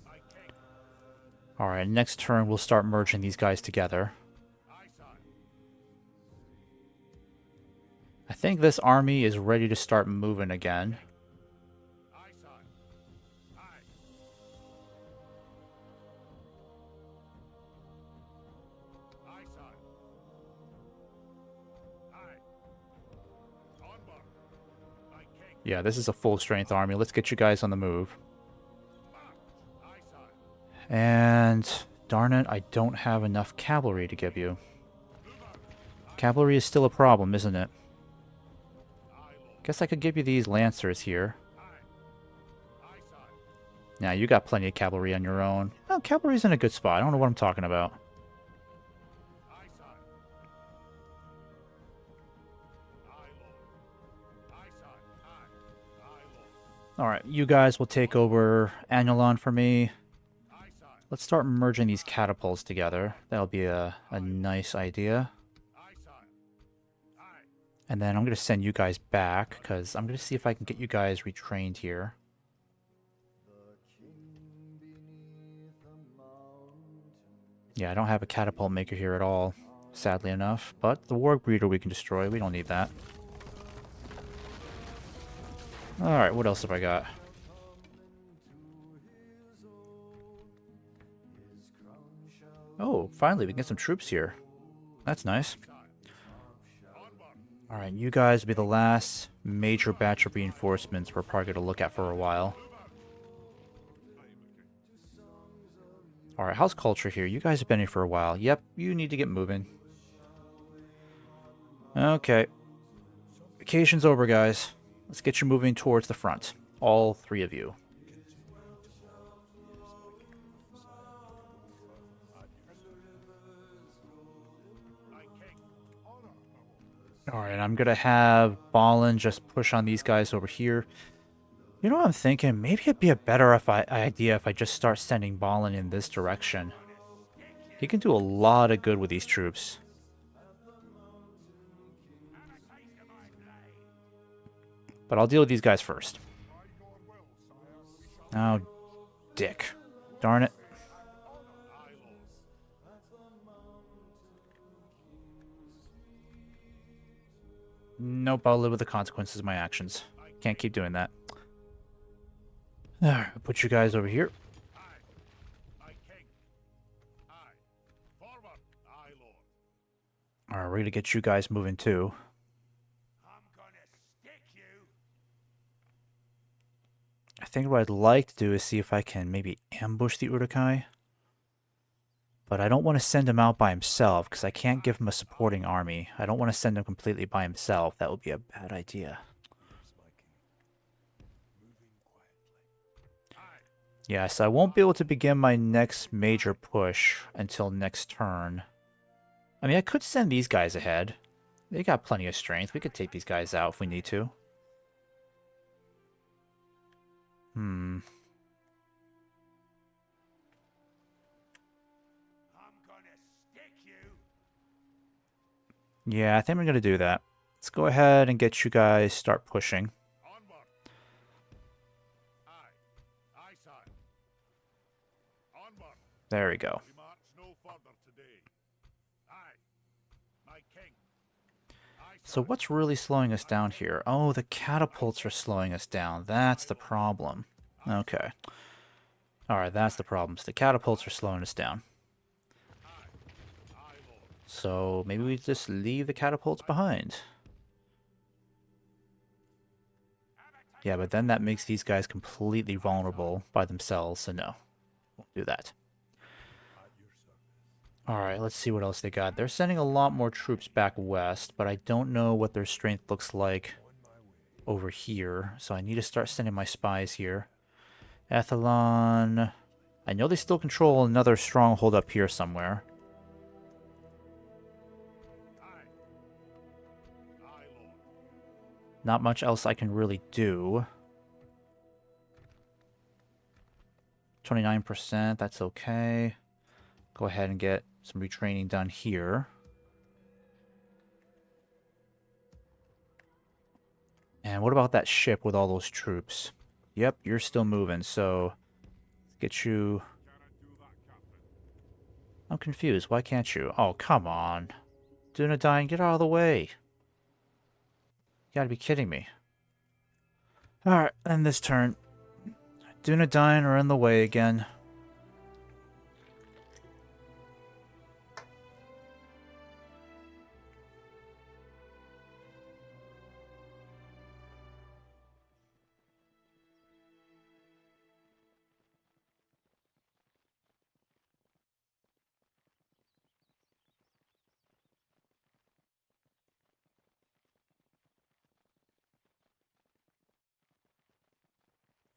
B: My king.
A: Alright, next turn we'll start merging these guys together.
B: Aye, sire.
A: I think this army is ready to start moving again.
B: Aye, sire. Aye. Aye, sire. Aye. Onward. My king.
A: Yeah, this is a full strength army. Let's get you guys on the move.
B: March. Aye, sire.
A: And darn it, I don't have enough cavalry to give you. Cavalry is still a problem, isn't it?
B: Aye, Lord.
A: Guess I could give you these lancers here.
B: Aye. Aye, sire.
A: Now you got plenty of cavalry on your own. Oh, cavalry's in a good spot. I don't know what I'm talking about.
B: Aye, sire. Aye, Lord. Aye, sire. Aye. Aye, Lord.
A: Alright, you guys will take over Annulon for me.
B: Aye, sire.
A: Let's start merging these catapults together. That'll be a nice idea.
B: Aye, sire. Aye.
A: And then I'm going to send you guys back, because I'm going to see if I can get you guys retrained here. Yeah, I don't have a catapult maker here at all, sadly enough. But the Warg Breeder we can destroy. We don't need that. Alright, what else have I got? Oh, finally, we can get some troops here. That's nice. Alright, you guys will be the last major batch of reinforcements we're probably going to look at for a while. Alright, how's culture here? You guys have been here for a while. Yep, you need to get moving. Okay. Vacation's over, guys. Let's get you moving towards the front. All three of you. Alright, I'm gonna have Ballin just push on these guys over here. You know what I'm thinking? Maybe it'd be a better idea if I just start sending Ballin in this direction. He can do a lot of good with these troops. But I'll deal with these guys first. Oh, dick. Darn it. Nope, I'll live with the consequences of my actions. Can't keep doing that. Alright, put you guys over here. Alright, we're gonna get you guys moving too. I think what I'd like to do is see if I can maybe ambush the Uruk-hai. But I don't want to send him out by himself, because I can't give him a supporting army. I don't want to send him completely by himself. That would be a bad idea. Yeah, so I won't be able to begin my next major push until next turn. I mean, I could send these guys ahead. They got plenty of strength. We could take these guys out if we need to. Yeah, I think we're going to do that. Let's go ahead and get you guys start pushing. There we go. So what's really slowing us down here? Oh, the catapults are slowing us down. That's the problem. Okay. Alright, that's the problem. So the catapults are slowing us down. So maybe we just leave the catapults behind. Yeah, but then that makes these guys completely vulnerable by themselves, so no. Won't do that. Alright, let's see what else they got. They're sending a lot more troops back west, but I don't know what their strength looks like over here. So I need to start sending my spies here. Ethelon. I know they still control another stronghold up here somewhere. Not much else I can really do. 29%, that's okay. Go ahead and get some retraining done here. And what about that ship with all those troops? Yep, you're still moving, so let's get you... I'm confused. Why can't you? Oh, come on. Dunedain, get out of the way. You gotta be kidding me. Alright, end this turn. Dunedain are in the way again.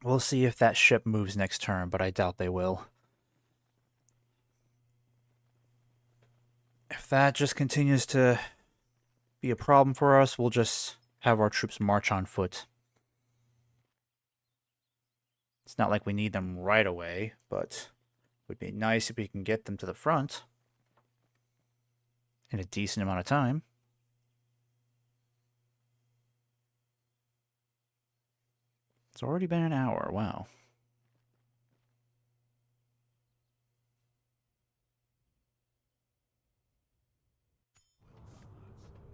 A: We'll see if that ship moves next turn, but I doubt they will. If that just continues to be a problem for us, we'll just have our troops march on foot. It's not like we need them right away, but it would be nice if we can get them to the front in a decent amount of time. It's already been an hour, wow.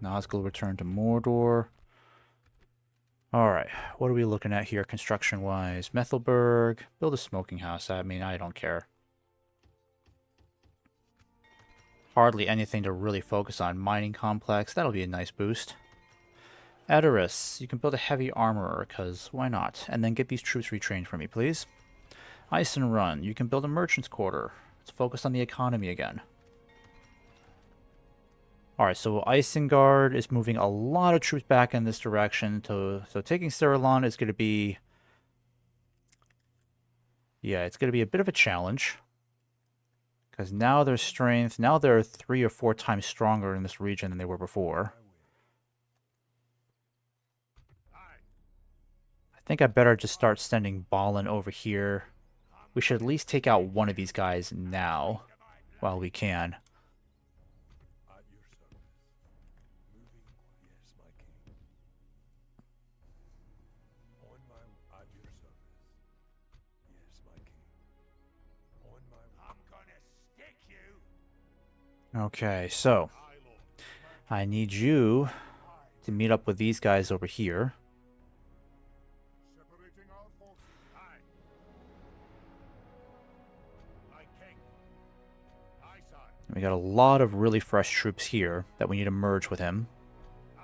A: Nazgul returned to Mordor. Alright, what are we looking at here construction-wise? Methelburg, build a smoking house. I mean, I don't care. Hardly anything to really focus on. Mining complex, that'll be a nice boost. Edoras, you can build a heavy armorer, because why not? And then get these troops retrained for me, please. Eisenrun, you can build a merchant's quarter. Let's focus on the economy again. Alright, so Isengard is moving a lot of troops back in this direction. So taking Saruman is going to be... Yeah, it's going to be a bit of a challenge. Because now their strength... Now they're 3 or 4 times stronger in this region than they were before. think I better just start sending Ballin over here. We should at least take out one of these guys now, while we can.
B: At your service. Moving, yes, my king. On my at your service. Yes, my king. On my I'm gonna stick you.
A: Okay, so
B: Aye, lord.
A: I need you to meet up with these guys over here.
B: Separating our forces. Aye. My king. Aye, sire.
A: We got a lot of really fresh troops here that we need to merge with him.
B: Aye.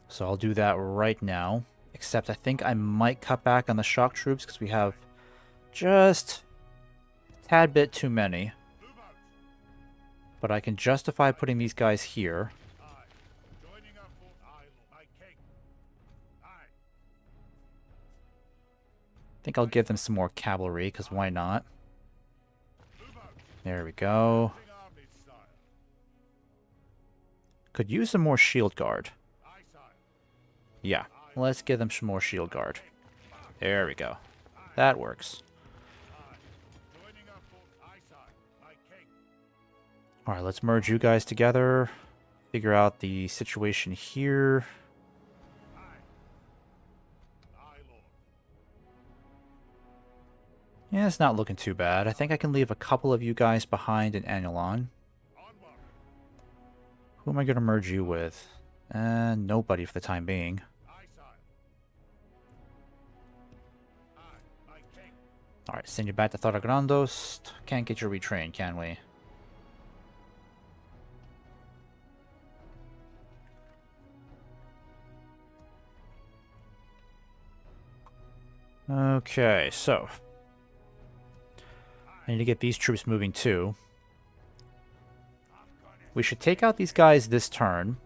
A: So I'll do that right now. Except I think I might cut back on the shock troops because we have just a tad bit too many.
B: Move out.
A: But I can justify putting these guys here.
B: Aye. Joining our fort. Aye, lord. My king. Aye.
A: I think I'll give them some more cavalry because why not?
B: Move out.
A: There we go.
B: Moving armies, sire.
A: Could use some more shield guard.
B: Aye, sire.
A: Yeah, let's give them some more shield guard. There we go. That works.
B: Aye. Joining our fort. Aye, sire. My king.
A: Alright, let's merge you guys together. Figure out the situation here.
B: Aye. Aye, lord.
A: Yeah, it's not looking too bad. I think I can leave a couple of you guys behind in Anilon.
B: Onward.
A: Who am I going to merge you with? Nobody for the time being.
B: Aye, sire. Aye. My king.
A: Alright, send you back to Thoragrandos. Can't get you retrained, can we? Okay, so I need to get these troops moving too. We should take out these guys this turn.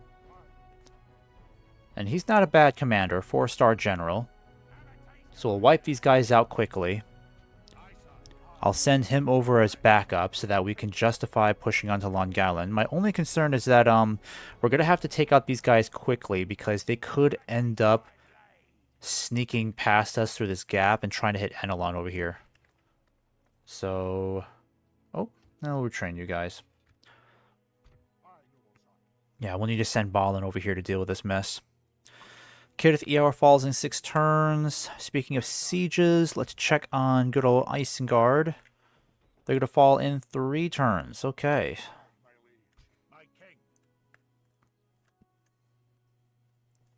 A: And he's not a bad commander, 4-star general. So we'll wipe these guys out quickly. I'll send him over as backup so that we can justify pushing onto Longalen. My only concern is that we're going to have to take out these guys quickly because they could end up sneaking past us through this gap and trying to hit Enelon over here. So, oh, I'll retrain you guys. Yeah, we'll need to send Ballin over here to deal with this mess. Kirith EUR falls in 6 turns. Speaking of sieges, let's check on good old Isengard. They're going to fall in 3 turns. Okay.
B: My liege. My king.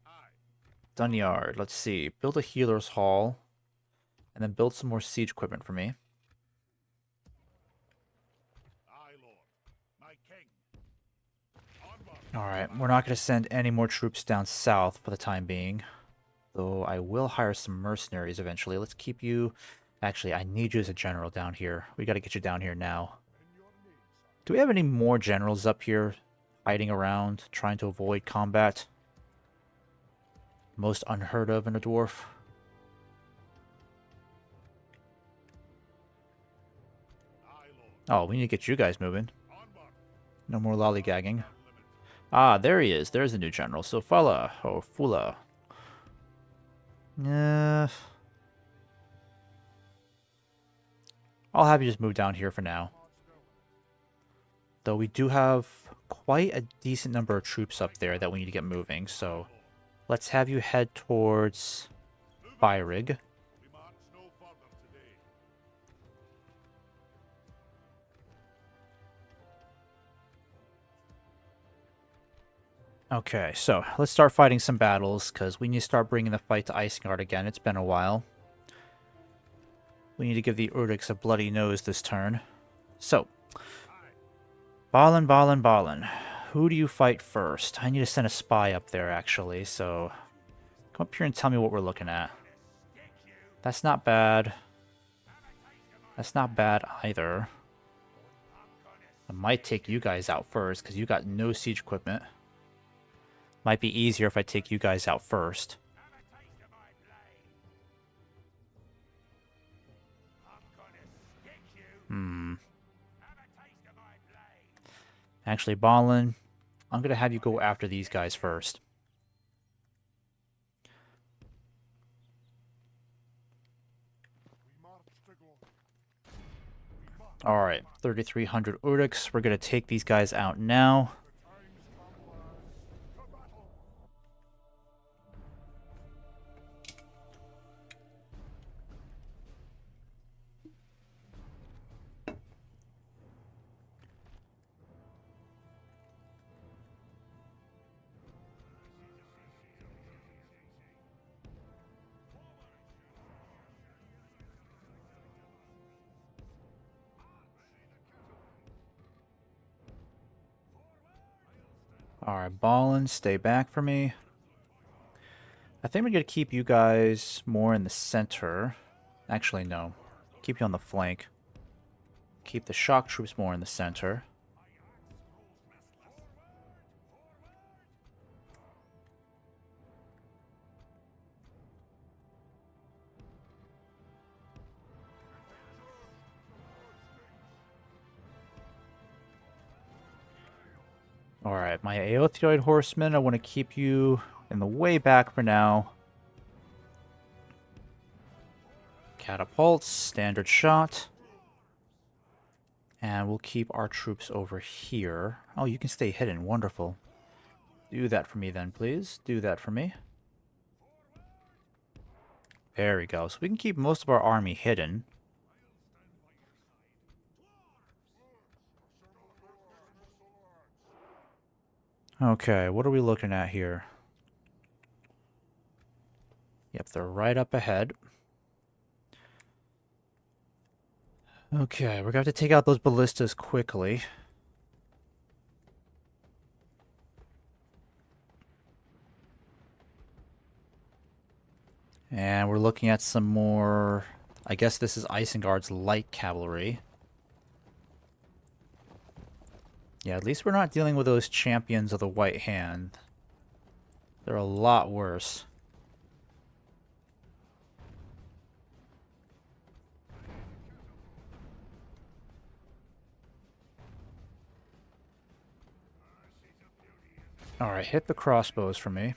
B: Aye.
A: Dunyard, let's see. Build a healer's hall. And then build some more siege equipment for me.
B: Aye, lord. My king. Onward.
A: Alright, we're not going to send any more troops down south for the time being. Though I will hire some mercenaries eventually. Let's keep you... Actually, I need you as a general down here. We got to get you down here now.
B: In your name, sire.
A: Do we have any more generals up here hiding around, trying to avoid combat? Most unheard of in a dwarf.
B: Aye, lord.
A: Oh, we need to get you guys moving.
B: Onward.
A: No more lollygagging.
B: Limit.
A: Ah, there he is. There's the new general. So Fala, or Fula. Yeah. I'll have you just move down here for now. Though we do have quite a decent number of troops up there that we need to get moving, so let's have you head towards Byrig.
B: We march no further today.
A: Okay, so let's start fighting some battles, because we need to start bringing the fight to Isengard again. It's been a while. We need to give the Urdiks a bloody nose this turn. So, Ballin. Who do you fight first? I need to send a spy up there, actually, so come up here and tell me what we're looking at. That's not bad. That's not bad either. I might take you guys out first, because you got no siege equipment. Might be easier if I take you guys out first. Actually, Ballin, I'm going to have you go after these guys first. Alright, 3,300 Urux. We're going to take these guys out now. Alright, Ballin, stay back for me. I think we're going to keep you guys more in the center. Actually, no. Keep you on the flank. Keep the shock troops more in the center. Alright, my Aotheoid horsemen, I want to keep you in the way back for now. Catapults, standard shot. And we'll keep our troops over here. Oh, you can stay hidden. Wonderful. Do that for me then, please. Do that for me. There we go. So we can keep most of our army hidden. Okay, what are we looking at here? Yep, they're right up ahead. Okay, we're going to have to take out those ballistas quickly. And we're looking at some more... I guess this is Isengard's light cavalry. Yeah, at least we're not dealing with those champions of the White Hand. They're a lot worse. Alright, hit the crossbows for me.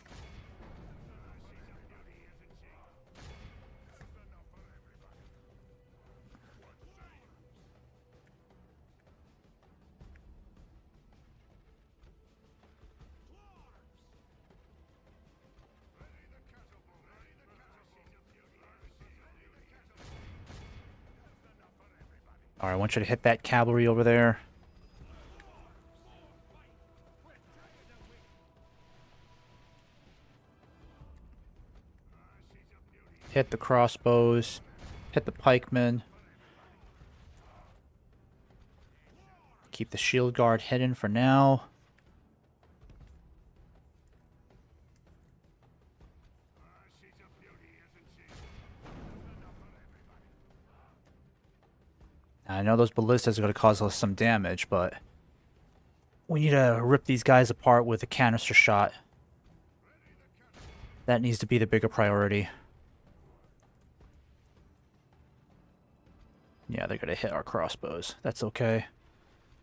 A: Alright, I want you to hit that cavalry over there. Hit the crossbows. Hit the pikemen. Keep the shield guard hidden for now. I know those ballistas are going to cause us some damage, but we need to rip these guys apart with a canister shot. That needs to be the bigger priority. Yeah, they're going to hit our crossbows. That's okay.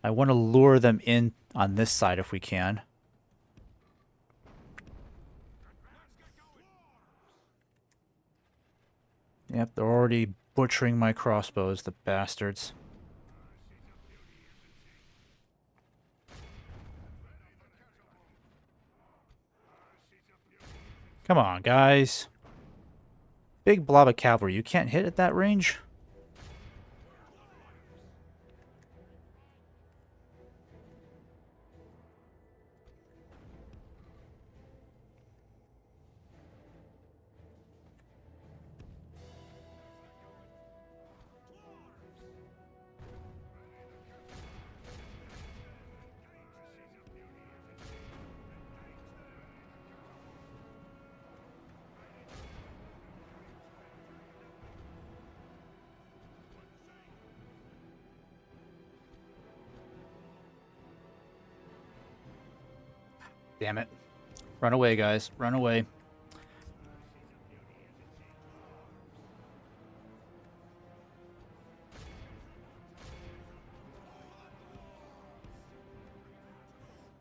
A: I want to lure them in on this side if we can. Yep, they're already butchering my crossbows, the bastards. Come on, guys. Big blob of cavalry. You can't hit at that range? Damn it. Run away, guys. Run away.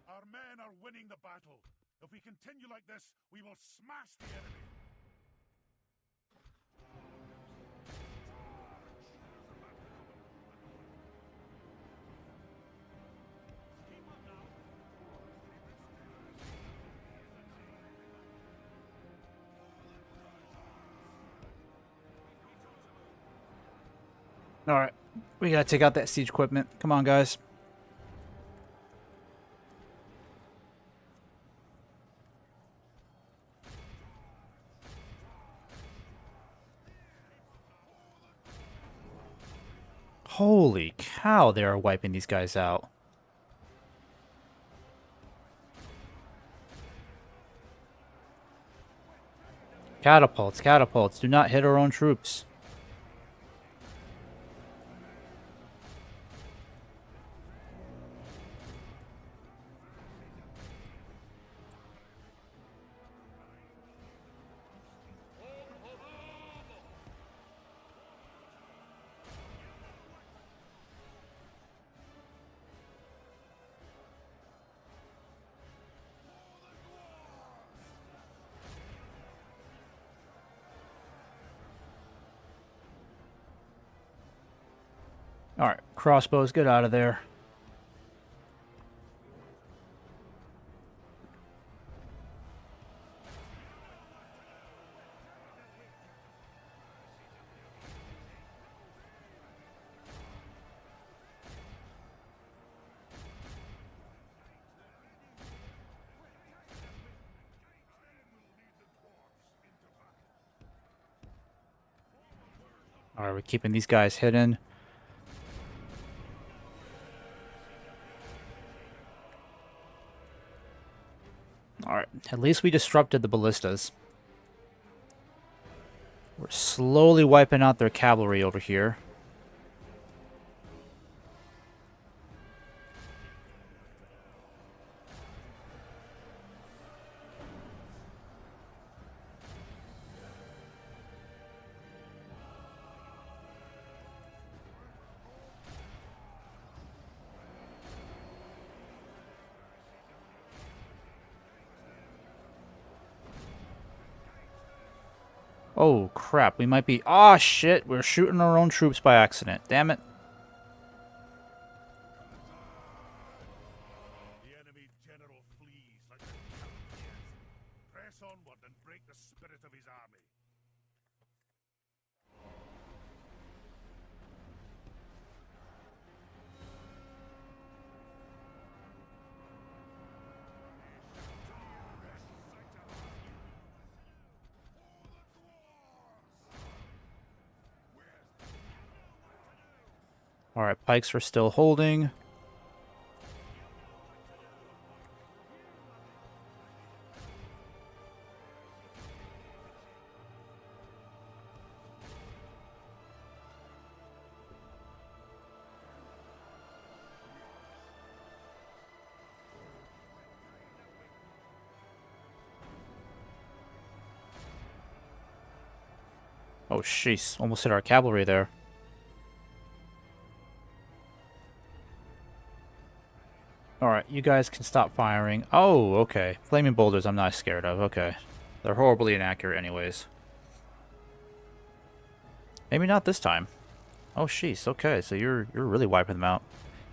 B: Our men are winning the battle. If we continue like this, we will smash the enemy.
A: Alright, we gotta take out that siege equipment. Come on, guys. Holy cow, they are wiping these guys out. Catapults, catapults. Do not hit our own troops. Alright, crossbows, get out of there. Alright, we're keeping these guys hidden. Alright, at least we disrupted the ballistas. We're slowly wiping out their cavalry over here. Oh, crap. We might be... Ah, shit. We're shooting our own troops by accident. Damn it.
B: The enemy general flees like a coward. Press onward and break the spirit of his army.
A: Alright, pikes are still holding. Oh, jeez. Almost hit our cavalry there. Alright, you guys can stop firing. Oh, okay. Flaming boulders I'm not scared of. Okay. They're horribly inaccurate anyways. Maybe not this time. Oh, jeez. Okay, so you're really wiping them out.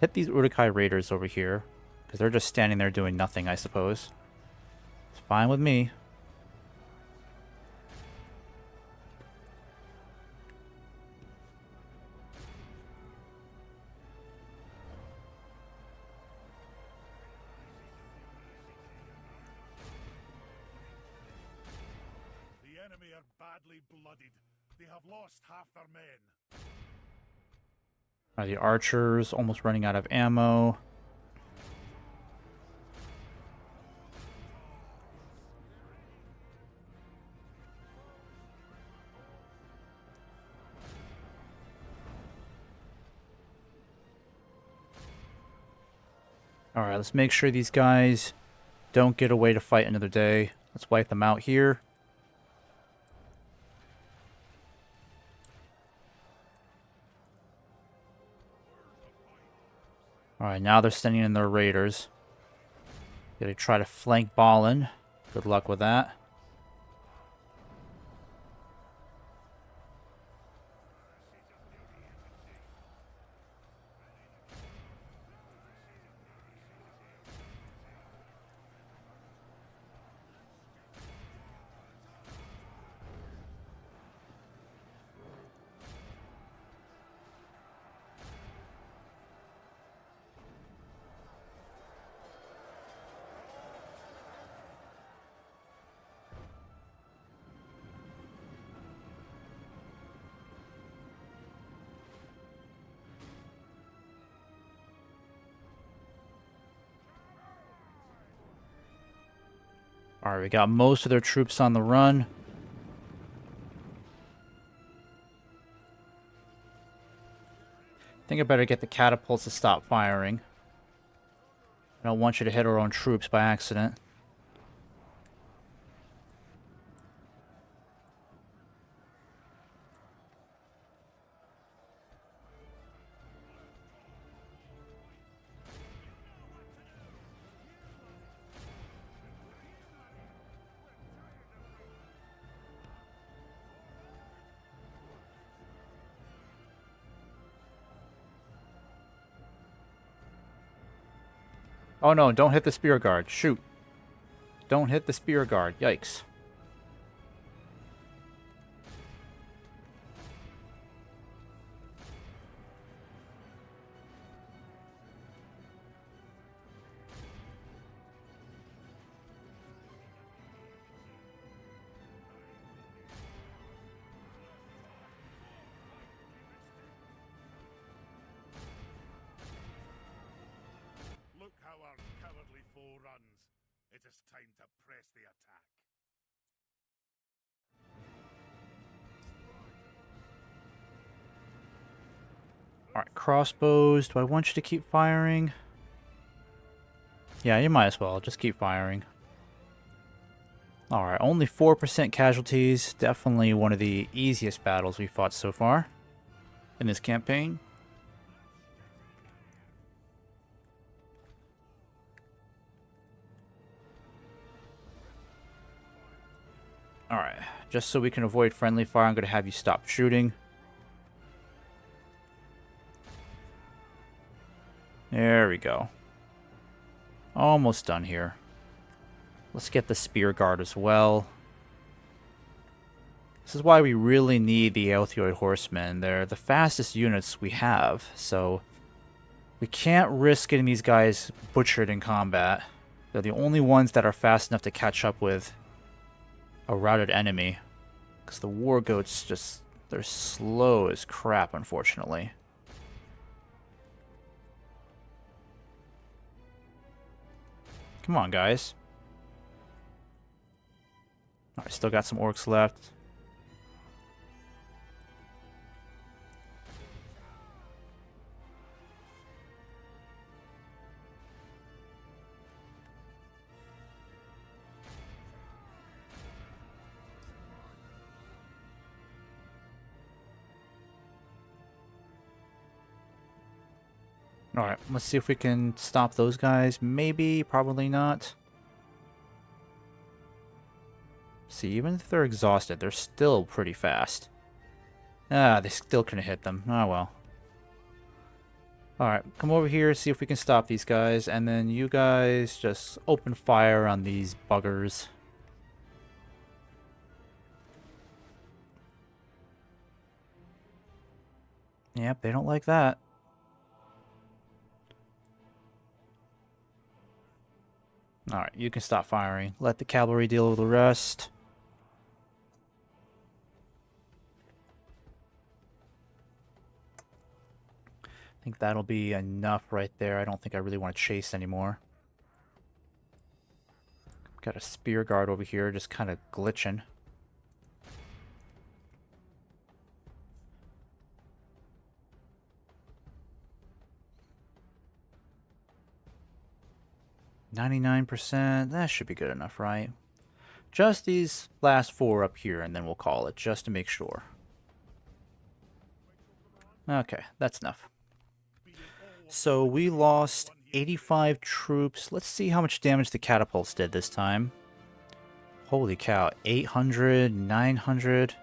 A: Hit these Uruk-hai raiders over here. Because they're just standing there doing nothing, I suppose. It's fine with me.
B: The enemy are badly bloodied. They have lost half their men.
A: The archers almost running out of ammo. Alright, let's make sure these guys don't get away to fight another day. Let's wipe them out here. Alright, now they're sending in their raiders. Gonna try to flank Balin. Good luck with that. Alright, we got most of their troops on the run. I think I better get the catapults to stop firing. I don't want you to hit our own troops by accident. Oh no, don't hit the spear guard. Shoot. Don't hit the spear guard. Yikes.
B: Look how our cowardly foe runs. It is time to press the attack.
A: Alright, crossbows. Do I want you to keep firing? Yeah, you might as well. Just keep firing. Alright, only 4% casualties. Definitely one of the easiest battles we fought so far in this campaign. Alright, just so we can avoid friendly fire, I'm going to have you stop shooting. There we go. Almost done here. Let's get the spear guard as well. This is why we really need the Aelthioid horsemen. They're the fastest units we have, so we can't risk getting these guys butchered in combat. They're the only ones that are fast enough to catch up with a routed enemy. Because the war goats just, they're slow as crap, unfortunately. Come on, guys. Alright, still got some orcs left. Alright, let's see if we can stop those guys. Maybe, probably not. See, even if they're exhausted, they're still pretty fast. Ah, they still couldn't hit them. Oh well. Alright, come over here, see if we can stop these guys, and then you guys just open fire on these buggers. Yep, they don't like that. Alright, you can stop firing. Let the cavalry deal with the rest. I think that'll be enough right there. I don't think I really want to chase anymore. Got a spear guard over here just kind of glitching. %, that should be good enough, right? Just these last 4 up here, and then we'll call it, just to make sure. Okay, that's enough. So we lost 85 troops. Let's see how much damage the catapults did this time. Holy cow, 800, 900.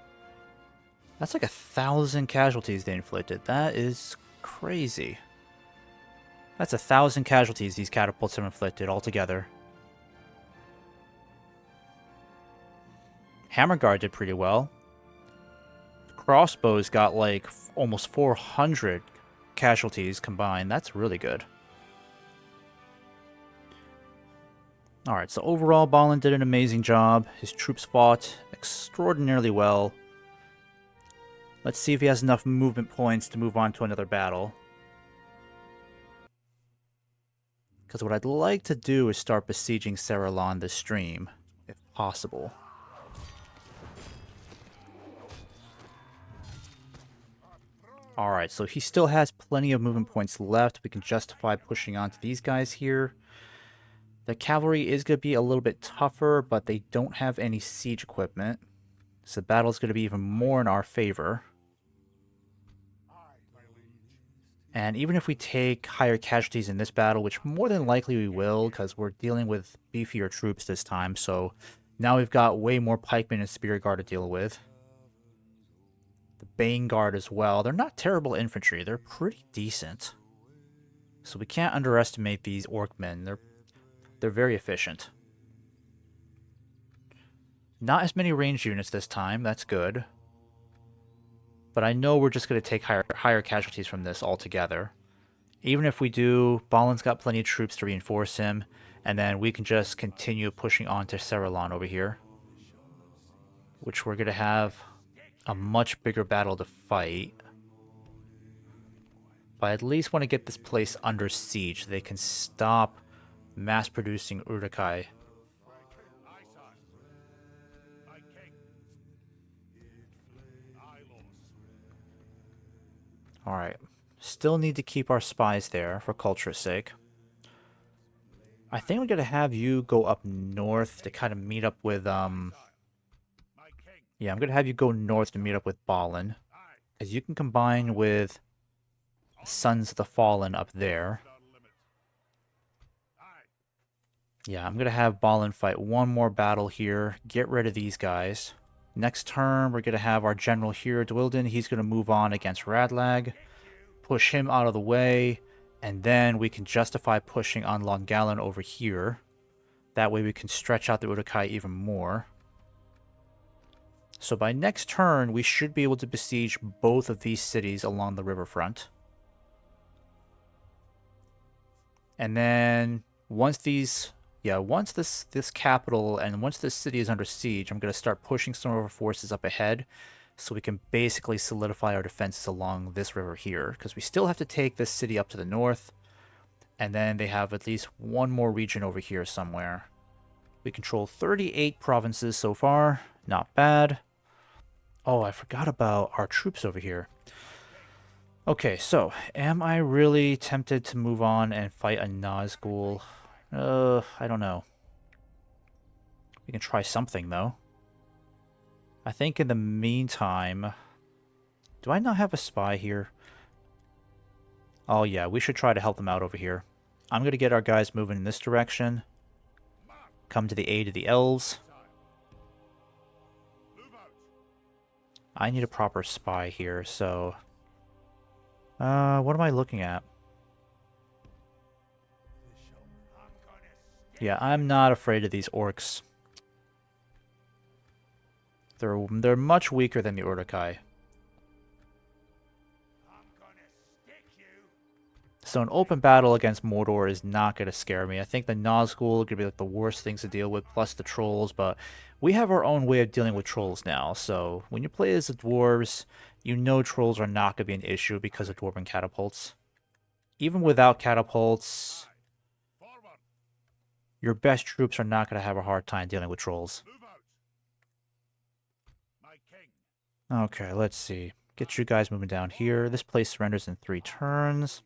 A: That's like 1,000 casualties they inflicted. That is crazy. That's 1,000 casualties these catapults have inflicted altogether. Hammer Guard did pretty well. Crossbows got like almost 400 casualties combined. That's really good. Alright, so overall, Balin did an amazing job. His troops fought extraordinarily well. Let's see if he has enough movement points to move on to another battle. Because what I'd like to do is start besieging Saralon this stream, if possible. Alright, so he still has plenty of movement points left. We can justify pushing on to these guys here. The cavalry is going to be a little bit tougher, but they don't have any siege equipment. So the battle is going to be even more in our favor. And even if we take higher casualties in this battle, which more than likely we will, because we're dealing with beefier troops this time, so now we've got way more pikemen and spear guard to deal with. The Bane Guard as well. They're not terrible infantry. They're pretty decent. So we can't underestimate these Orcmen. They're very efficient. Not as many ranged units this time. That's good. But I know we're just going to take higher casualties from this altogether. Even if we do, Balin's got plenty of troops to reinforce him. And then we can just continue pushing on to Seralon over here. Which we're going to have a much bigger battle to fight. But I at least want to get this place under siege so they can stop mass-producing Uruk-hai. Alright. Still need to keep our spies there for culture's sake. I think we're going to have you go up north to kind of meet up with, yeah, I'm going to have you go north to meet up with Balin. As you can combine with Sons of the Fallen up there. Yeah, I'm going to have Balin fight one more battle here. Get rid of these guys. Next turn, we're going to have our general here, Dwildin. He's going to move on against Radlag. Push him out of the way. And then we can justify pushing on Longallan over here. That way we can stretch out the Uruk-hai even more. So by next turn, we should be able to besiege both of these cities along the riverfront. And then once these, once this capital and once this city is under siege, I'm going to start pushing some of our forces up ahead so we can basically solidify our defenses along this river here. Because we still have to take this city up to the north. And then they have at least one more region over here somewhere. We control 38 provinces so far. Not bad. Oh, I forgot about our troops over here. Okay, so, am I really tempted to move on and fight a Nazgul? I don't know. We can try something, though. I think in the meantime... Do I not have a spy here? Oh yeah, we should try to help them out over here. I'm going to get our guys moving in this direction. Come to the aid of the elves. I need a proper spy here, so... what am I looking at? Yeah, I'm not afraid of these orcs. They're much weaker than the Uruk-hai. So an open battle against Mordor is not going to scare me. I think the Nazgul are going to be like the worst things to deal with, plus the trolls, but we have our own way of dealing with trolls now. So when you play as the dwarves, you know trolls are not going to be an issue because of dwarven catapults. Even without catapults, your best troops are not going to have a hard time dealing with trolls. Okay, let's see. Get you guys moving down here. This place surrenders in 3 turns.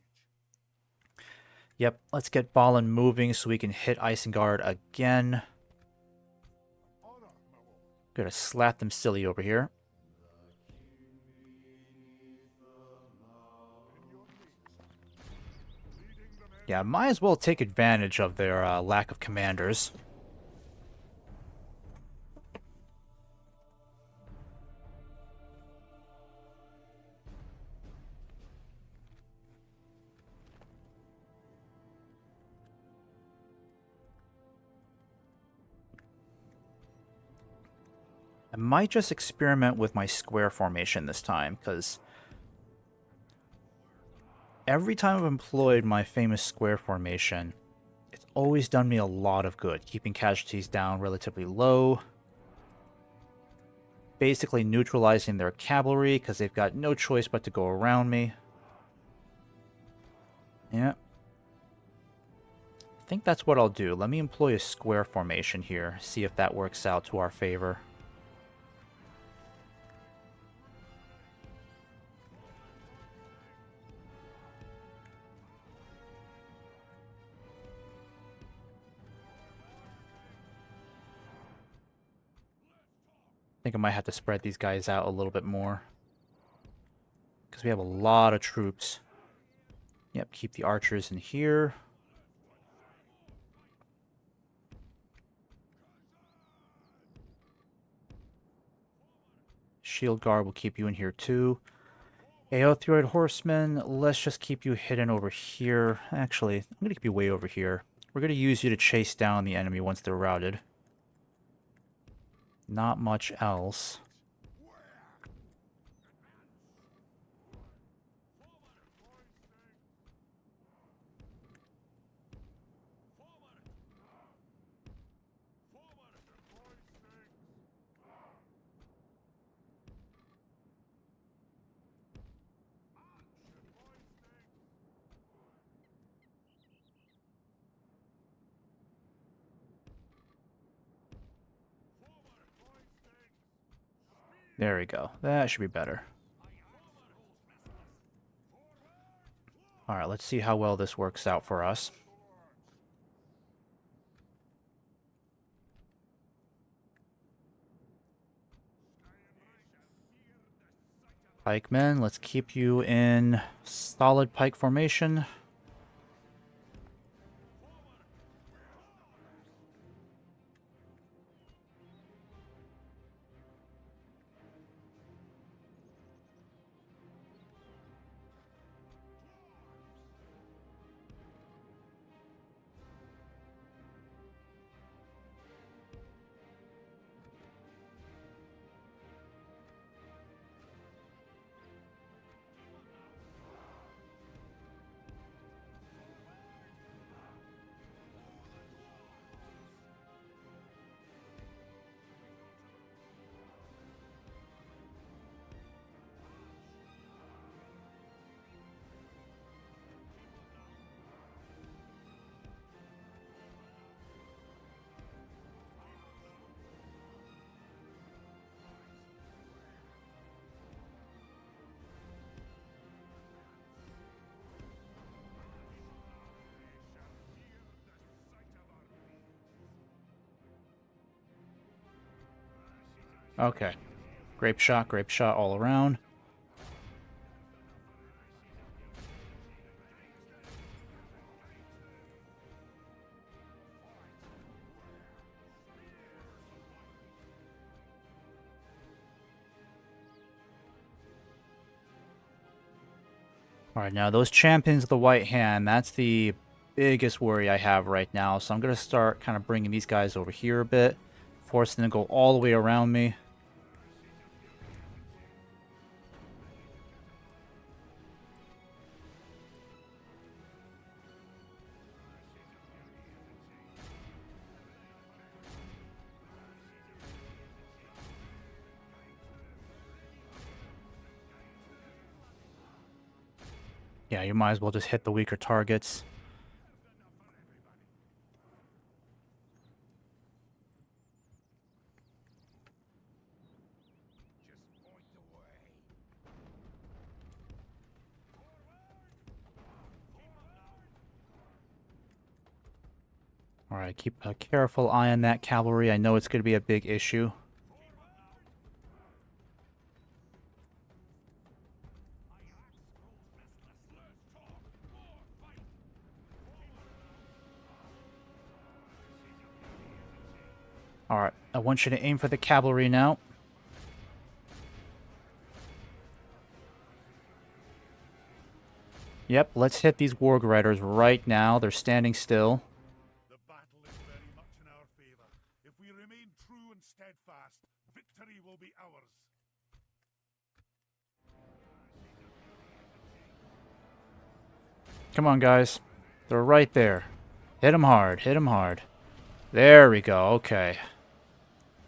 A: Yep, let's get Balin moving so we can hit Isengard again. Gonna slap them silly over here. Yeah, might as well take advantage of their lack of commanders. I might just experiment with my square formation this time, because every time I've employed my famous square formation, it's always done me a lot of good, keeping casualties down relatively low, basically neutralizing their cavalry, because they've got no choice but to go around me. Yeah. think that's what I'll do. Let me employ a square formation here, see if that works out to our favor. I think I might have to spread these guys out a little bit more, because we have a lot of troops. Yep, keep the archers in here. Shield guard will keep you in here too. Aothroid horsemen, let's just keep you hidden over here. Actually, I'm going to keep you way over here. We're going to use you to chase down the enemy once they're routed. Not much else. There we go. That should be better. Alright, let's see how well this works out for us. Pikemen, let's keep you in solid pike formation. Okay. Grape shot all around. Alright, now those champions of the White Hand, that's the biggest worry I have right now. So I'm going to start kind of bringing these guys over here a bit, forcing them to go all the way around me. Yeah, you might as well just hit the weaker targets. Alright, keep a careful eye on that cavalry. I know it's going to be a big issue. Alright, I want you to aim for the cavalry now. Yep, let's hit these warg riders right now. They're standing still.
B: The battle is very much in our favor. If we remain true and steadfast, victory will be ours.
A: Come on, guys. They're right there. Hit them hard. Hit them hard. There we go. Okay.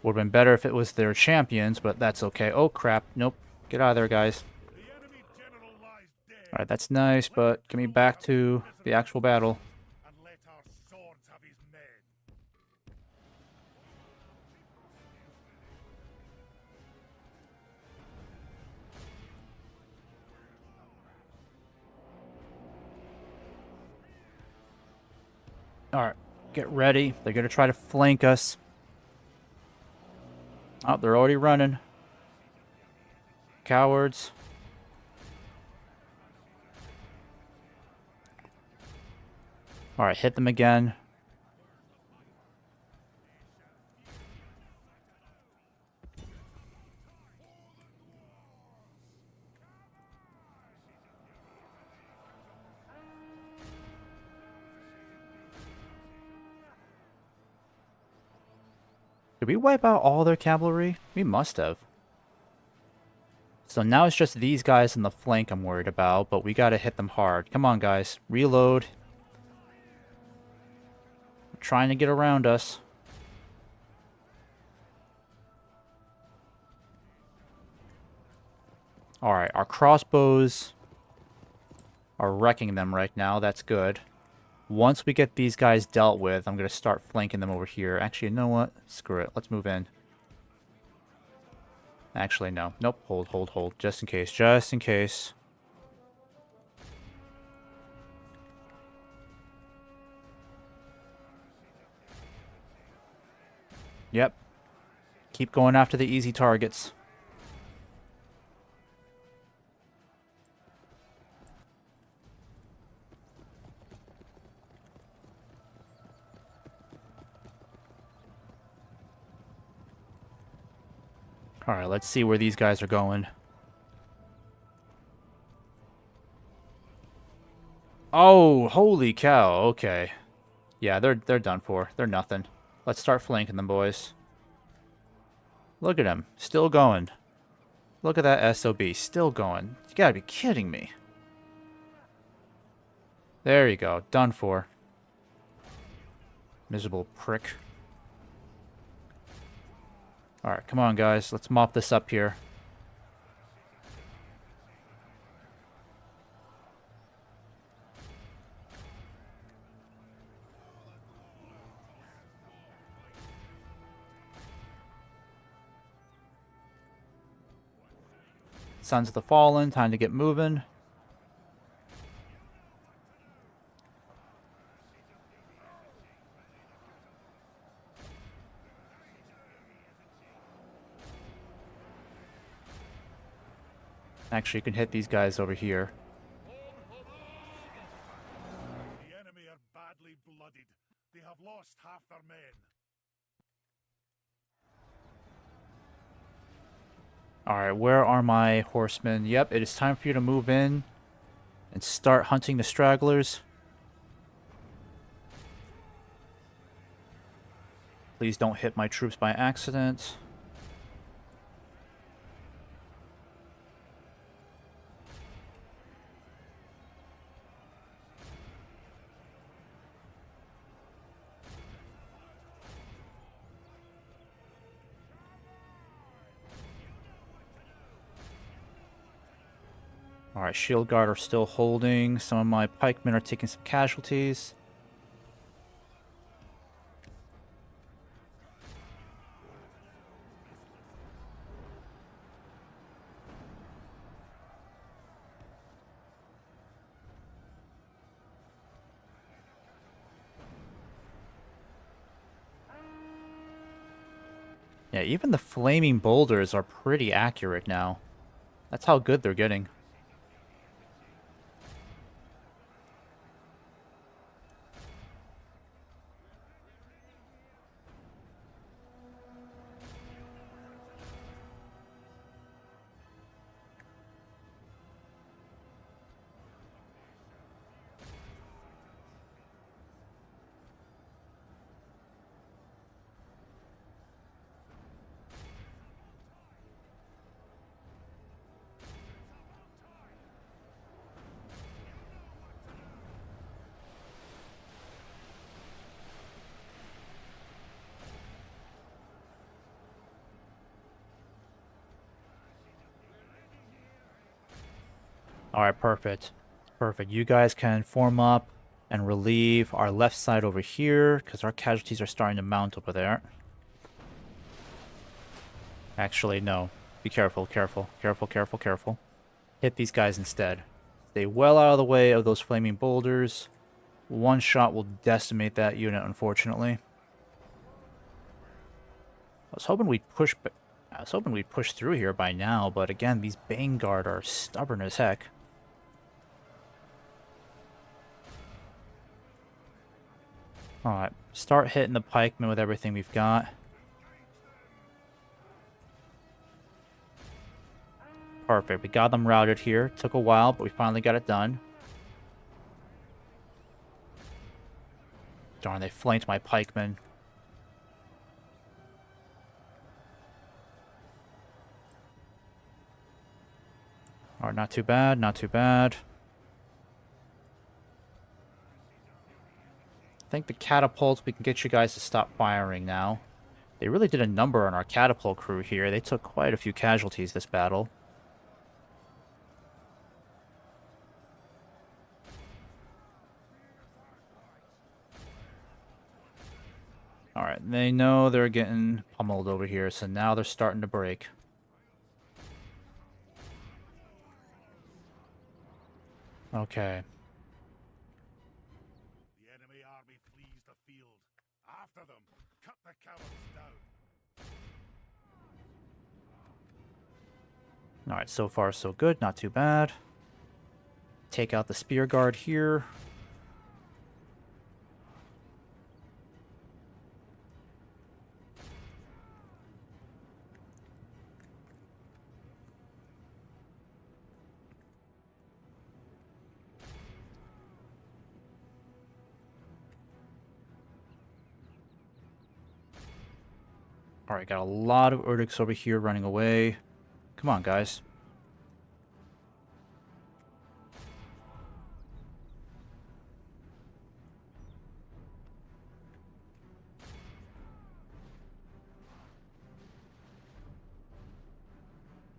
A: Would have been better if it was their champions, but that's okay. Oh, crap. Nope. Get out of there, guys.
B: The enemy general lies dead.
A: Alright, that's nice, but get me back to the actual battle.
B: And let our swords
A: Alright, get ready. They're going to try to flank us. Oh, they're already running. Cowards. Alright, hit them again. Did we wipe out all their cavalry? We must have. So now it's just these guys in the flank I'm worried about, but we gotta hit them hard. Come on, guys. Reload. They're trying to get around us. Alright, our crossbows are wrecking them right now. That's good. Once we get these guys dealt with, I'm going to start flanking them over here. Actually, you know what? Screw it. Let's move in. Actually, no. Nope. Hold, hold, hold. Just in case. Just in case. Yep. Keep going after the easy targets. Alright, let's see where these guys are going. Oh, holy cow. Okay. Yeah, they're done for. They're nothing. Let's start flanking them, boys. Look at him. Still going. Look at that SOB. Still going. You gotta be kidding me. There you go. Done for. Miserable prick. Alright, come on, guys. Let's mop this up here. Sons of the Fallen, time to get moving. Actually, you can hit these guys over here.
B: The enemy are badly blooded. They have lost half their men.
A: Alright, where are my horsemen? Yep, it is time for you to move in and start hunting the stragglers. Please don't hit my troops by accident. Alright, Shield Guard are still holding. Some of my pikemen are taking some casualties. Yeah, even the flaming boulders are pretty accurate now. That's how good they're getting. Alright, perfect. Perfect. You guys can form up and relieve our left side over here, because our casualties are starting to mount over there. Actually, no. Be careful, careful, careful, careful, careful. Hit these guys instead. Stay well out of the way of those flaming boulders. One shot will decimate that unit, unfortunately. I was hoping we'd push through here by now, but again, these Vanguard are stubborn as heck. Alright, start hitting the pikemen with everything we've got. Perfect, we got them routed here. Took a while, but we finally got it done. Darn, they flanked my pikemen. Alright, not too bad, not too bad. I think the catapults, we can get you guys to stop firing now. They really did a number on our catapult crew here. They took quite a few casualties this battle. Alright, they know they're getting pummeled over here, so now they're starting to break. Okay.
B: The enemy army flees the field. After them, cut the cowards down.
A: Alright, so far so good, not too bad. Take out the spear guard here. Alright, got a lot of Urdiks over here running away. Come on, guys.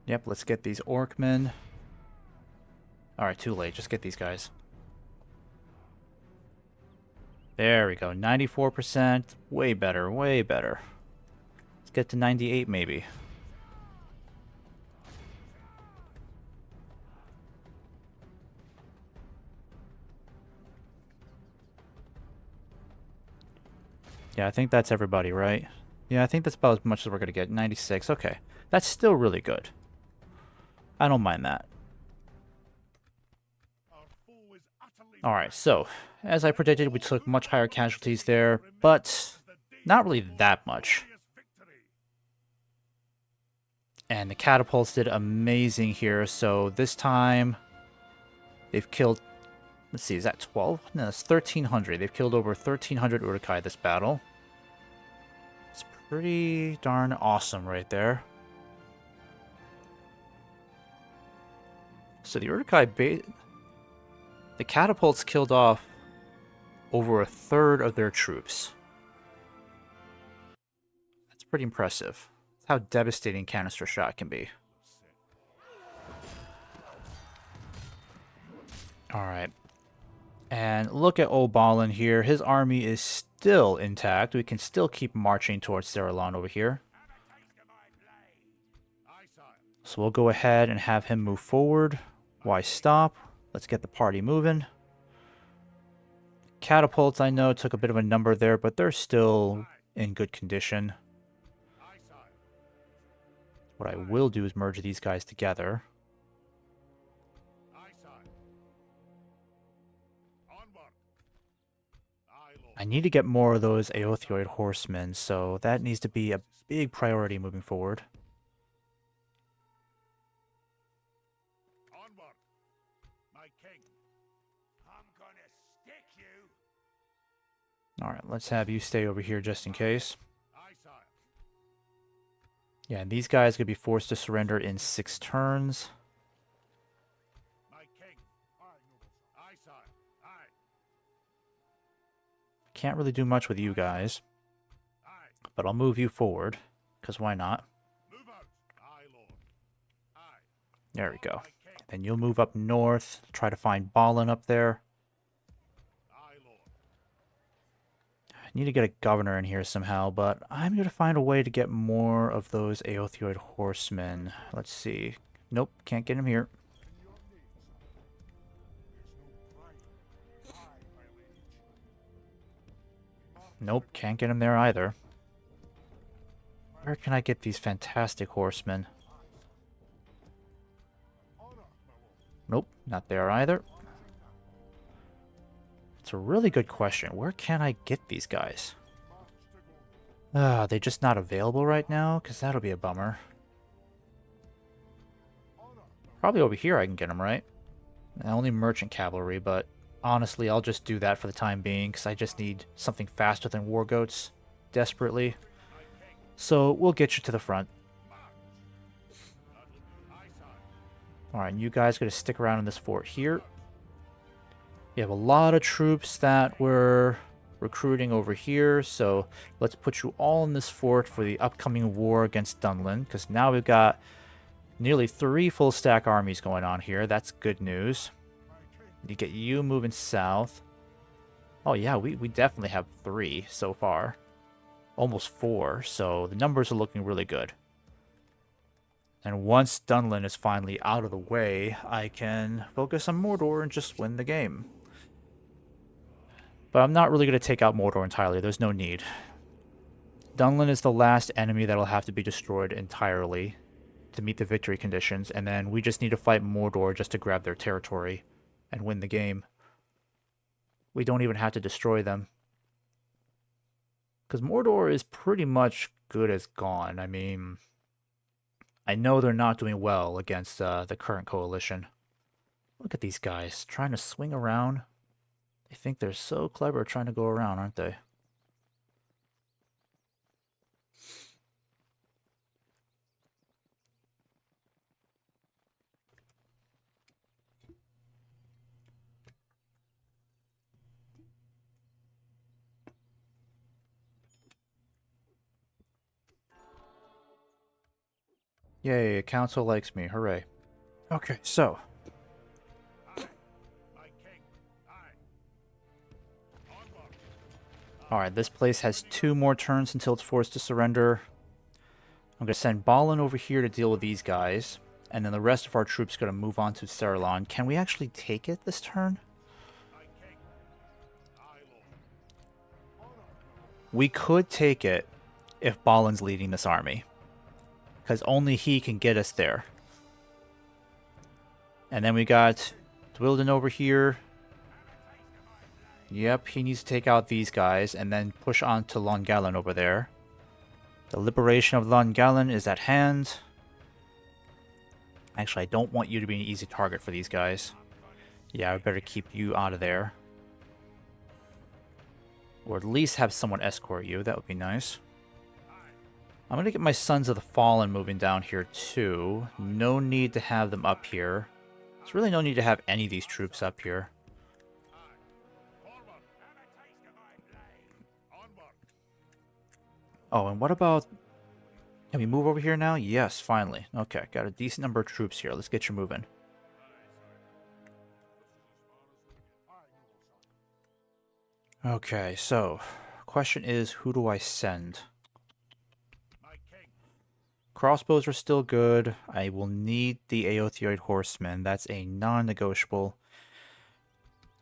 A: Yep, let's get these Orcmen. Alright, too late. Just get these guys. There we go. 94%. Way better, way better. Let's get to 98 maybe. Yeah, I think that's everybody, right? Yeah, I think that's about as much as we're going to get. 96. Okay. That's still really good. I don't mind that. Alright, so, as I predicted, we took much higher casualties there, but not really that much. And the catapults did amazing here, so this time they've killed, let's see, is that 12? No, it's 1,300. They've killed over 1,300 Uruk-hai this battle. It's pretty darn awesome right there. So the Uruk-hai the catapults killed off over a third of their troops. That's pretty impressive. That's how devastating canister shot can be. Alright. And look at Obalin here. His army is still intact. We can still keep marching towards Saralon over here. So we'll go ahead and have him move forward. Why stop? Let's get the party moving. Catapults, I know, took a bit of a number there, but they're still in good condition. What I will do is merge these guys together. I need to get more of those Aothioid horsemen, so that needs to be a big priority moving forward. Alright, let's have you stay over here just in case. Yeah, and these guys could be forced to surrender in 6 turns. Can't really do much with you guys. But I'll move you forward, because why not? There we go. Then you'll move up north, try to find Balin up there. I need to get a governor in here somehow, but I'm going to find a way to get more of those Aothioid horsemen. Let's see. Nope, can't get him here. Nope, can't get him there either. Where can I get these fantastic horsemen? Nope, not there either. It's a really good question. Where can I get these guys? They're just not available right now, because that'll be a bummer. Probably over here I can get them, right? Only merchant cavalry, but honestly, I'll just do that for the time being, because I just need something faster than war goats, desperately. So we'll get you to the front. Alright, and you guys gotta stick around in this fort here. We have a lot of troops that we're recruiting over here, so let's put you all in this fort for the upcoming war against Dunlin, because now we've got nearly 3 full stack armies going on here. That's good news. You get you moving south. Oh yeah, we definitely have 3 so far. Almost 4, so the numbers are looking really good. And once Dunlin is finally out of the way, I can focus on Mordor and just win the game. But I'm not really going to take out Mordor entirely. There's no need. Dunlin is the last enemy that'll have to be destroyed entirely to meet the victory conditions, and then we just need to fight Mordor just to grab their territory and win the game. We don't even have to destroy them. Because Mordor is pretty much good as gone. I mean, I know they're not doing well against the current coalition. Look at these guys trying to swing around. They think they're so clever trying to go around, aren't they? Yay, council likes me. Hooray. Okay, so. Alright, this place has 2 more turns until it's forced to surrender. I'm going to send Balin over here to deal with these guys. And then the rest of our troops are going to move on to Saruman. Can we actually take it this turn? We could take it if Balin's leading this army. Because only he can get us there. And then we got Dwildin over here. Yep, he needs to take out these guys and then push on to Longallan over there. The liberation of Longallan is at hand. Actually, I don't want you to be an easy target for these guys. Yeah, I better keep you out of there. Or at least have someone escort you. That would be nice. I'm going to get my Sons of the Fallen moving down here too. No need to have them up here. There's really no need to have any of these troops up here. Oh, and what about... Can we move over here now? Yes, finally. Okay, got a decent number of troops here. Let's get you moving. Okay, so... Question is, who do I send? Crossbows are still good. I will need the Aotheoid Horsemen. That's a non-negotiable.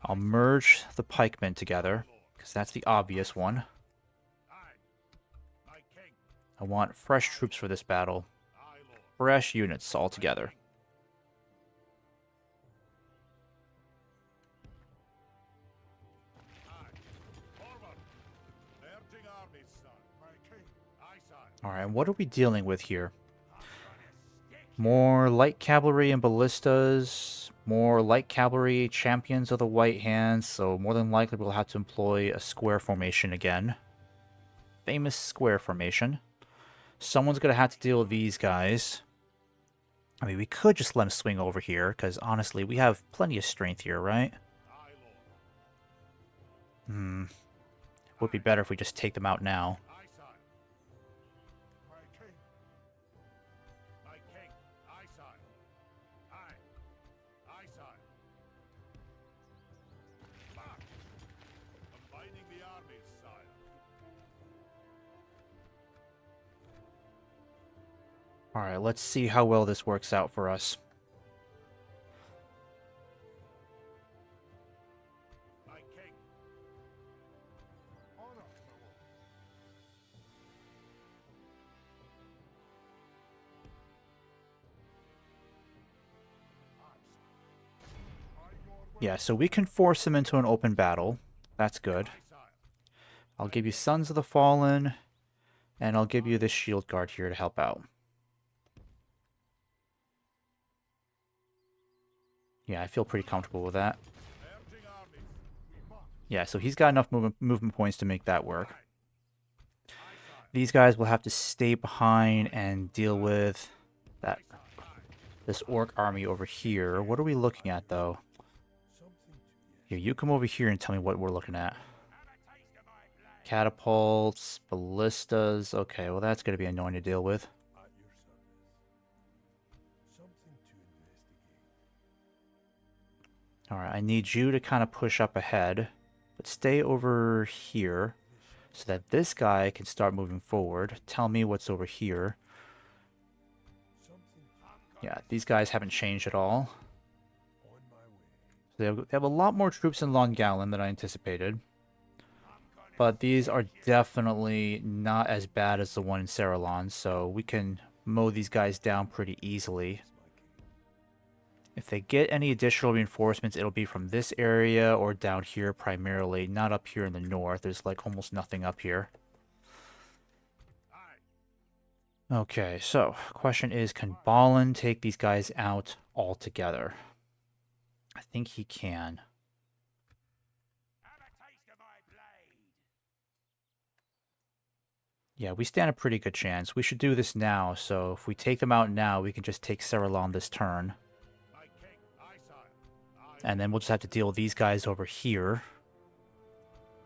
A: I'll merge the pikemen together, because that's the obvious one. I want fresh troops for this battle. Fresh units all together. Alright, what are we dealing with here? More light cavalry and ballistas, more light cavalry champions of the White Hands, so more than likely we'll have to employ a square formation again. Famous square formation. Someone's going to have to deal with these guys. I mean, we could just let them swing over here, because honestly, we have plenty of strength here, right? Would be better if we just take them out now. Alright, let's see how well this works out for us. Yeah, so we can force him into an open battle. That's good.
B: Aye, sire.
A: I'll give you Sons of the Fallen, and I'll give you this Shield Guard here to help out. Yeah, I feel pretty comfortable with that.
B: Merging armies. We march.
A: Yeah, so he's got enough movement points to make that work.
B: Aye. Aye, sire.
A: These guys will have to stay behind and deal with that this orc army over here. What are we looking at, though? Here, you come over here and tell me what we're looking at. Catapults, ballistas. Okay, well that's going to be annoying to deal with.
B: At your service. Something to investigate.
A: Alright, I need you to kind of push up ahead, but stay over here so that this guy can start moving forward. Tell me what's over here. Yeah, these guys haven't changed at all.
B: On my way.
A: They have a lot more troops in Longgallen than I anticipated. But these are definitely not as bad as the one in Saralon, so we can mow these guys down pretty easily. If they get any additional reinforcements, it'll be from this area or down here primarily, not up here in the north. There's like almost nothing up here.
B: Aye.
A: Okay, so question is, can Balin take these guys out altogether? I think he can.
B: Have a taste of my blade.
A: Yeah, we stand a pretty good chance. We should do this now, so if we take them out now, we can just take Saralon this turn.
B: My king. Aye, sire. Aye.
A: And then we'll just have to deal with these guys over here.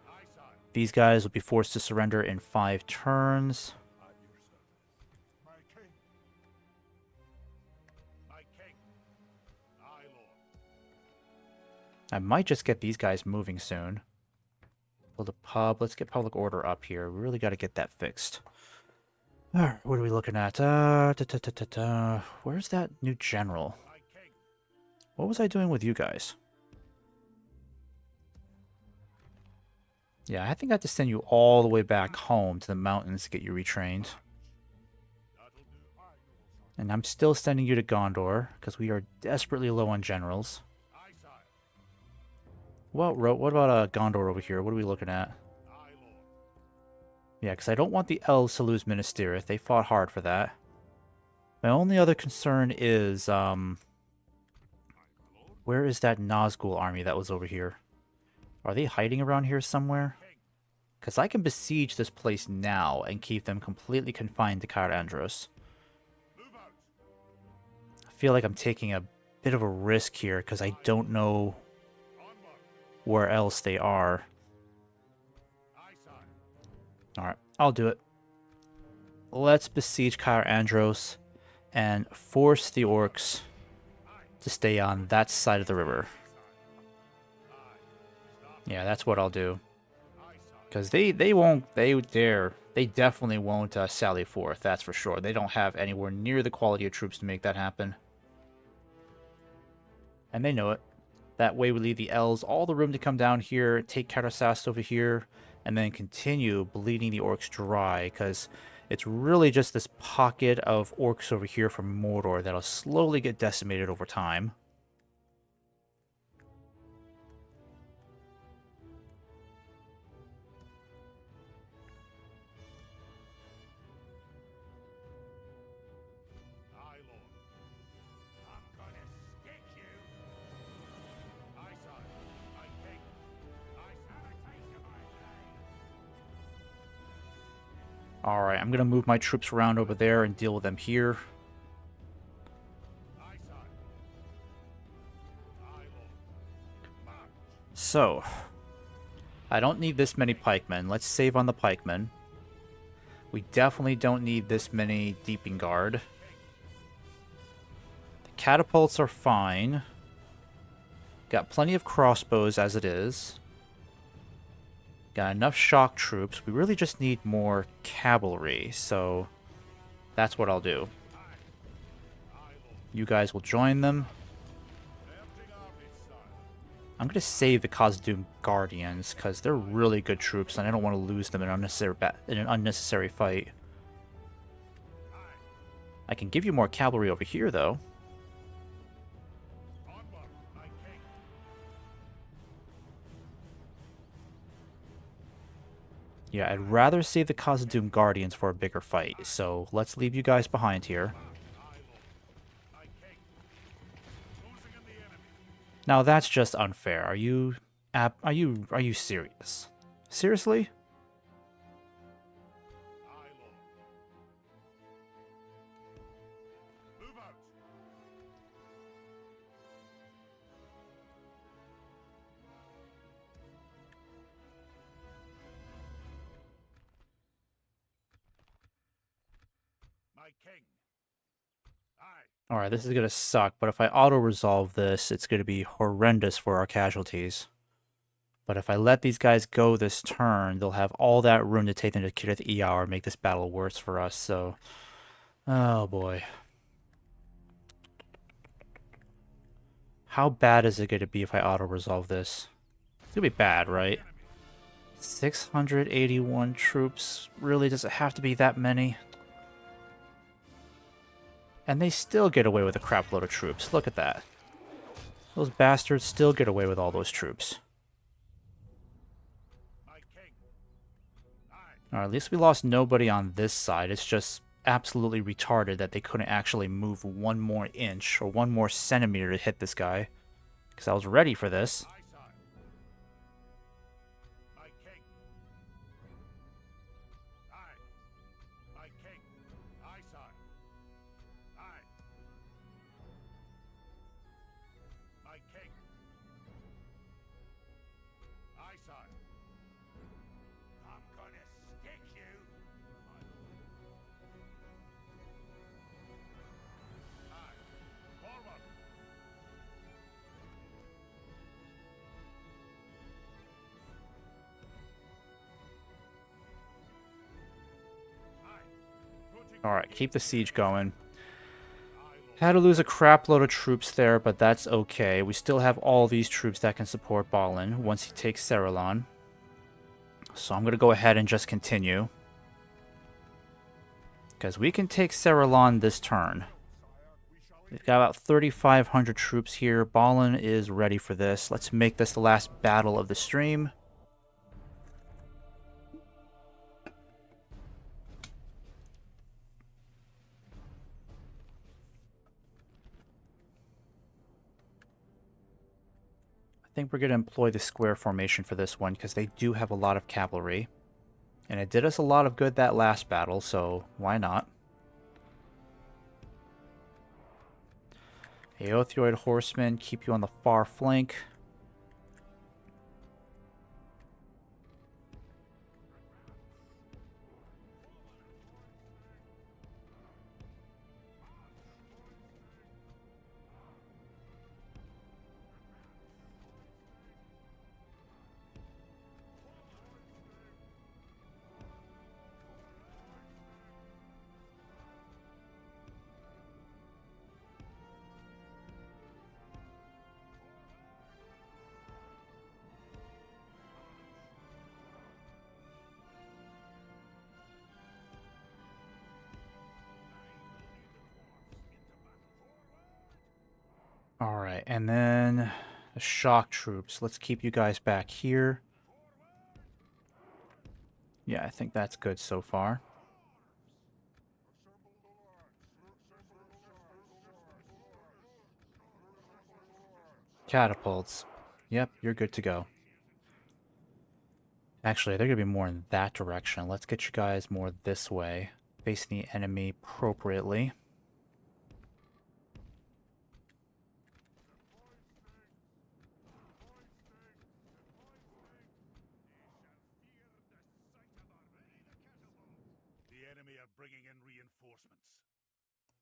B: Aye, sire.
A: These guys will be forced to surrender in 5 turns.
B: At your service. My king. My king. Aye, lord.
A: I might just get these guys moving soon. Build a pub. Let's get public order up here. We really got to get that fixed. Alright, what are we looking at? Where's that new general?
B: My king.
A: What was I doing with you guys? Yeah, I think I have to send you all the way back home to the mountains to get you retrained.
B: That'll do. Aye, noble son.
A: And I'm still sending you to Gondor, because we are desperately low on generals.
B: Aye, sire.
A: Well, what about Gondor over here? What are we looking at?
B: Aye, lord.
A: Yeah, because I don't want the elves to lose Minas Tirith. They fought hard for that. My only other concern is, where is that Nazgul army that was over here? Are they hiding around here somewhere? Because I can besiege this place now and keep them completely confined to Caer Andros.
B: Move out.
A: I feel like I'm taking a bit of a risk here because I don't know
B: Onward.
A: where else they are.
B: Aye, sire.
A: Alright, I'll do it. Let's besiege Caer Andros and force the orcs to stay on that side of the river. Yeah, that's what I'll do.
B: Aye, sire.
A: Because they definitely won't sally forth, that's for sure. They don't have anywhere near the quality of troops to make that happen. And they know it. That way we leave the elves all the room to come down here, take Karasast over here, and then continue bleeding the orcs dry, because it's really just this pocket of orcs over here from Mordor that'll slowly get decimated over time.
B: Aye, lord. I'm gonna stick you. Aye, sire. My king. Aye, sire. Have a taste of my blade.
A: Alright, I'm going to move my troops around over there and deal with them here.
B: Aye, sire. Aye, lord. March.
A: So, I don't need this many pikemen. Let's save on the pikemen. We definitely don't need this many Deeping Guard. The catapults are fine. Got plenty of crossbows as it is. Got enough shock troops. We really just need more cavalry, so that's what I'll do.
B: Aye, lord.
A: You guys will join them.
B: Merging armies, sire.
A: I'm going to save the Khazad Guardians, because they're really good troops, and I don't want to lose them in an unnecessary fight.
B: Aye.
A: I can give you more cavalry over here, though.
B: Onward. My king.
A: Yeah, I'd rather save the Khazad Guardians for a bigger fight, so let's leave you guys behind here.
B: My king. Losing in the enemy.
A: Now that's just unfair. Are you serious? Seriously?
B: Aye, lord. Move out. My king. Aye.
A: Alright, this is gonna suck, but if I auto-resolve this, it's gonna be horrendous for our casualties. But if I let these guys go this turn, they'll have all that room to take them to Kirith EUR and make this battle worse for us, so... Oh boy. How bad is it gonna be if I auto-resolve this? It's gonna be bad, right? 681 troops. Really, does it have to be that many? And they still get away with a crap load of troops. Look at that. Those bastards still get away with all those troops.
B: My king. Aye.
A: Alright, at least we lost nobody on this side. It's just absolutely retarded that they couldn't actually move one more inch or one more centimeter to hit this guy. Because I was ready for this.
B: Aye, sire. My king. Aye. My king. Aye, sire. Aye. My king. Aye, sire. I'm gonna stick you. Aye. Forward.
A: Alright, keep the siege going. Had to lose a crap load of troops there, but that's okay. We still have all these troops that can support Balin once he takes Seralon. So I'm going to go ahead and just continue. Because we can take Seralon this turn. We've got about 3,500 troops here. Balin is ready for this. Let's make this the last battle of the stream. I think we're going to employ the square formation for this one because they do have a lot of cavalry. And it did us a lot of good that last battle, so why not? Aothioid horsemen keep you on the far flank. Alright, and then the shock troops. Let's keep you guys back here. Yeah, I think that's good so far. Catapults. Yep, you're good to go. Actually, they're going to be more in that direction. Let's get you guys more this way, facing the enemy appropriately.
B: The enemy are bringing in reinforcements.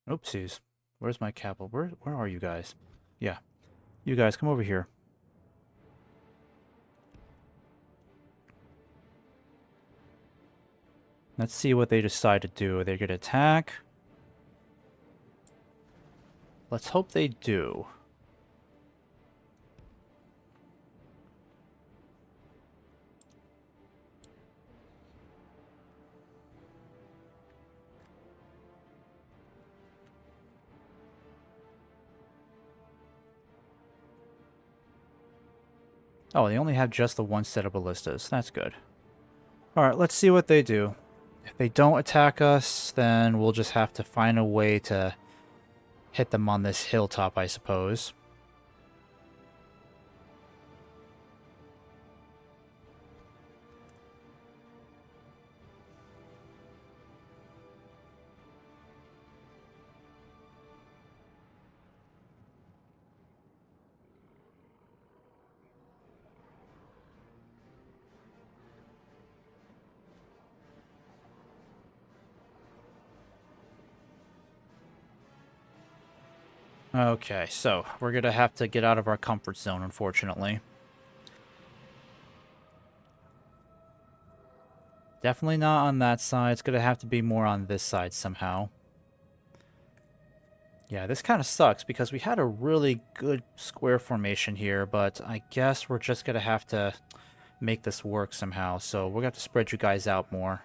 A: Oopsies. Where's my capital? Where are you guys? Yeah. You guys, come over here. Let's see what they decide to do. They're going to attack. Let's hope they do. Oh, they only have just the one set of ballistas. That's good. Alright, let's see what they do. If they don't attack us, then we'll just have to find a way to hit them on this hilltop, I suppose. Okay, so we're gonna have to get out of our comfort zone, unfortunately. Definitely not on that side. It's gonna have to be more on this side somehow. Yeah, this kind of sucks because we had a really good square formation here, but I guess we're just gonna have to make this work somehow. So we're gonna have to spread you guys out more.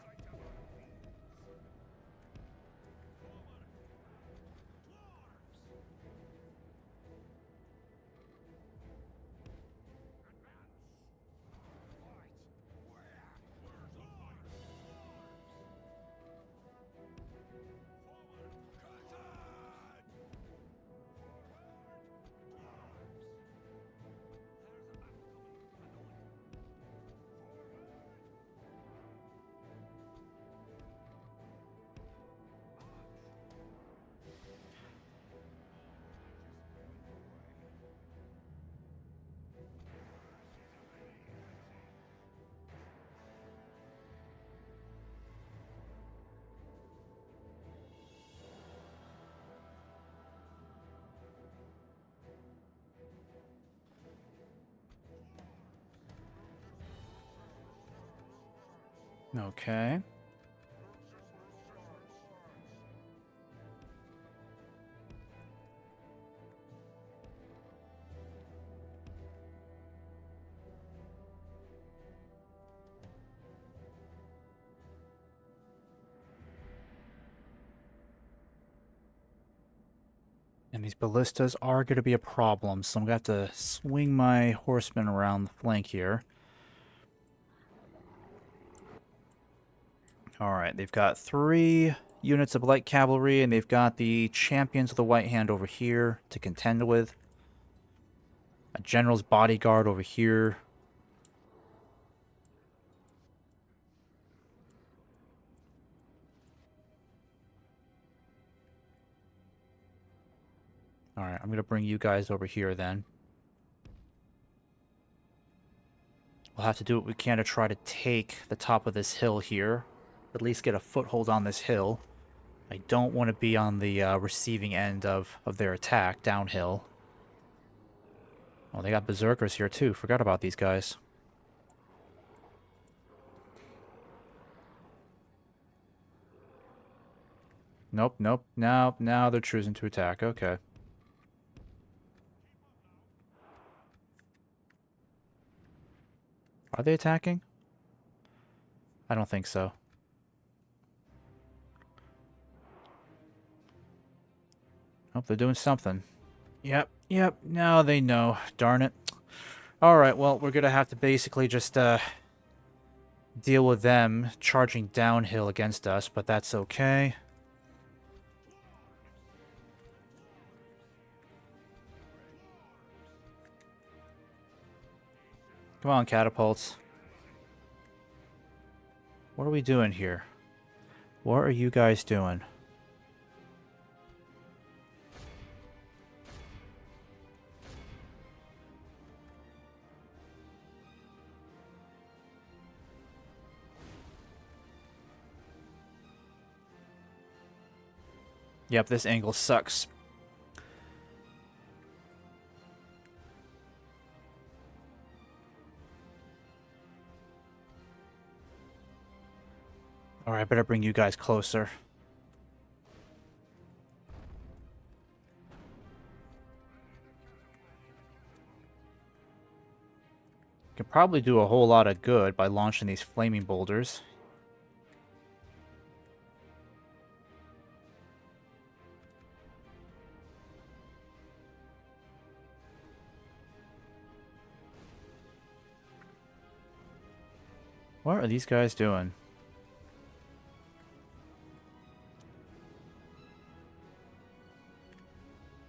A: Okay. And these ballistas are going to be a problem, so I'm going to have to swing my horsemen around the flank here. Alright, they've got 3 units of light cavalry, and they've got the champions of the White Hand over here to contend with. A general's bodyguard over here. Alright, I'm going to bring you guys over here then. We'll have to do what we can to try to take the top of this hill here. At least get a foothold on this hill. I don't want to be on the receiving end of their attack downhill. Oh, they got berserkers here too. Forgot about these guys. Nope, nope. Now they're choosing to attack. Okay. Are they attacking? I don't think so. Nope, they're doing something. Yep, now they know. Darn it. Alright, well, we're gonna have to basically just, deal with them charging downhill against us, but that's okay. Come on, catapults. What are we doing here? What are you guys doing? Yep, this angle sucks. Alright, I better bring you guys closer. Can probably do a whole lot of good by launching these flaming boulders. What are these guys doing?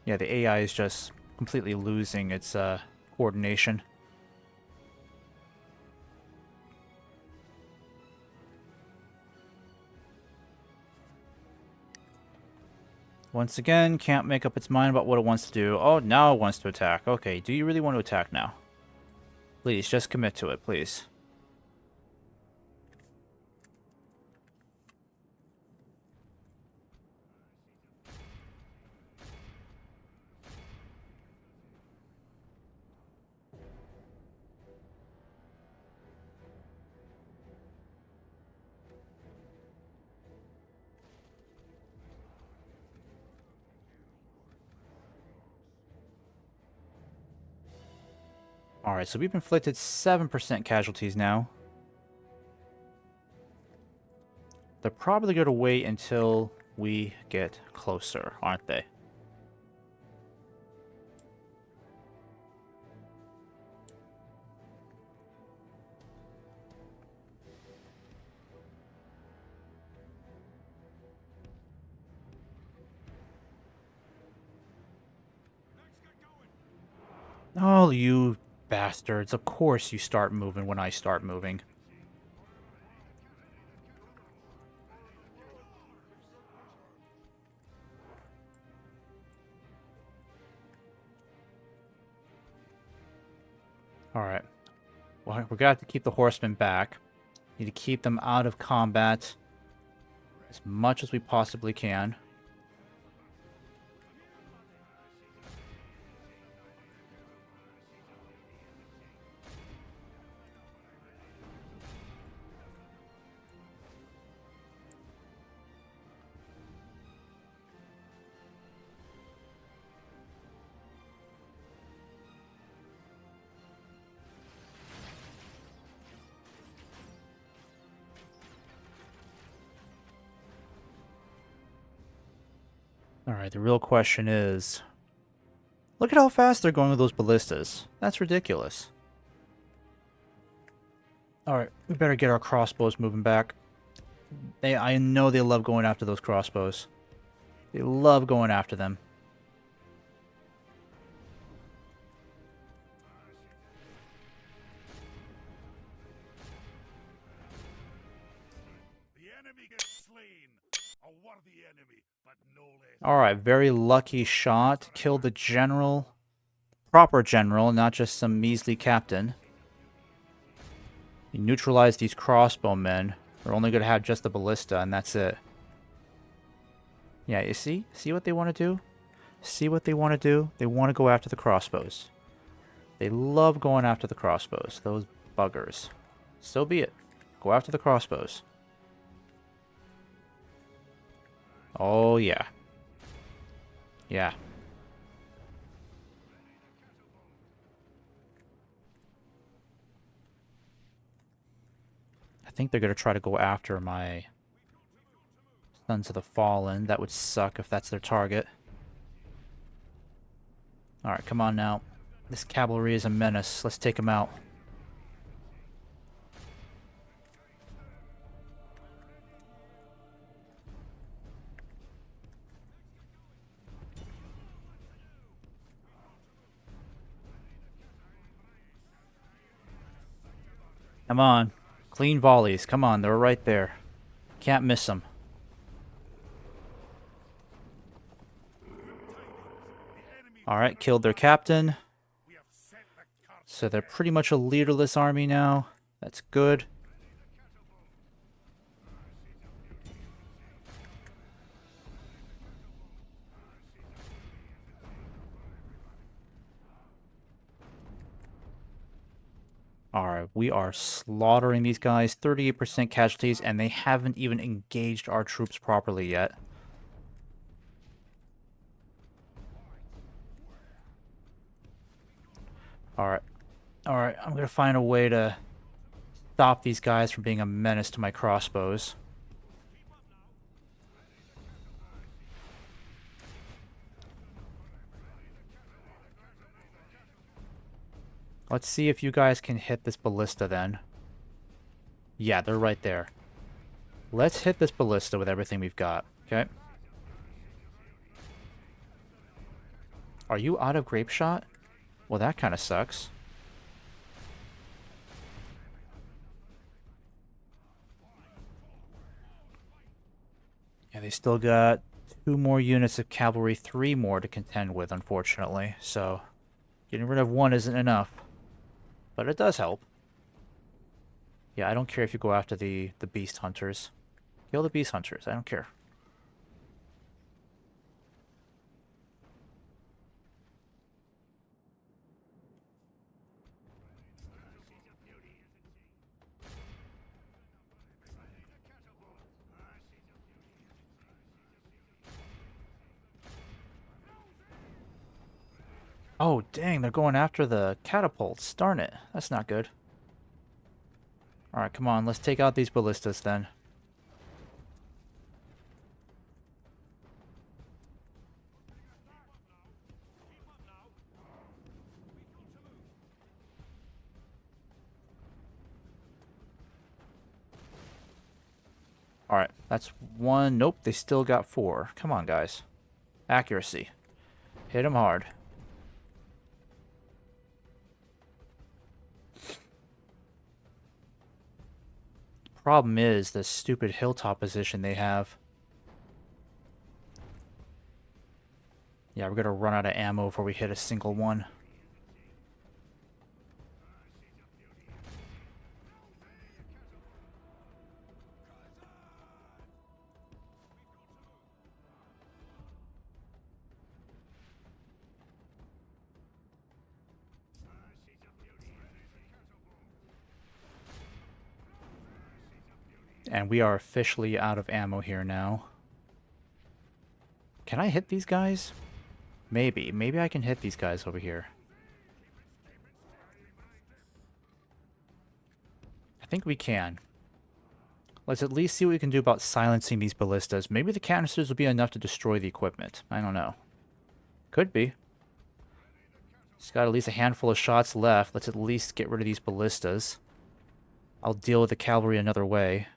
A: Yeah, the AI is just completely losing its coordination. Once again, can't make up its mind about what it wants to do. Oh, now it wants to attack. Okay, do you really want to attack now? Please, just commit to it, please. Alright, so we've inflicted 7% casualties now. They're probably going to wait until we get closer, aren't they? Oh, you bastards. Of course you start moving when I start moving. Alright. Well, we're going to have to keep the horsemen back. Need to keep them out of combat as much as we possibly can. Alright, the real question is... Look at how fast they're going with those ballistas. That's ridiculous. Alright, we better get our crossbows moving back. I know they love going after those crossbows. They love going after them.
B: The enemy gets slain. A worthy enemy, but no less.
A: Alright, very lucky shot. Killed the general. Proper general, not just some measly captain. You neutralize these crossbowmen. We're only going to have just the ballista, and that's it. Yeah, you see? See what they want to do? See what they want to do? They want to go after the crossbows. They love going after the crossbows. Those buggers. So be it. Go after the crossbows. Oh, yeah. Yeah. I think they're going to try to go after my Sons of the Fallen. That would suck if that's their target. Alright, come on now. This cavalry is a menace. Let's take them out. Come on. Clean volleys. Come on, they're right there. Can't miss them. Alright, killed their captain. So they're pretty much a leaderless army now. That's good. Alright, we are slaughtering these guys. 38% casualties, and they haven't even engaged our troops properly yet. Alright. Alright, I'm gonna find a way to stop these guys from being a menace to my crossbows. Let's see if you guys can hit this ballista then. Yeah, they're right there. Let's hit this ballista with everything we've got, okay? Are you out of grape shot? Well, that kind of sucks. Yeah, they still got 2 more units of cavalry, 3 more to contend with, unfortunately. So, getting rid of 1 isn't enough. But it does help. Yeah, I don't care if you go after the beast hunters. Kill the beast hunters, I don't care. Oh, dang, they're going after the catapults. Darn it. That's not good. Alright, come on. Let's take out these ballistas then. Alright, that's 1. Nope, they still got 4. Come on, guys. Accuracy. Hit them hard. Problem is the stupid hilltop position they have. Yeah, we're gonna run out of ammo before we hit a single one. And we are officially out of ammo here now. Can I hit these guys? Maybe. Maybe I can hit these guys over here. I think we can. Let's at least see what we can do about silencing these ballistas. Maybe the canisters will be enough to destroy the equipment. I don't know. Could be. It's got at least a handful of shots left. Let's at least get rid of these ballistas. I'll deal with the cavalry another way.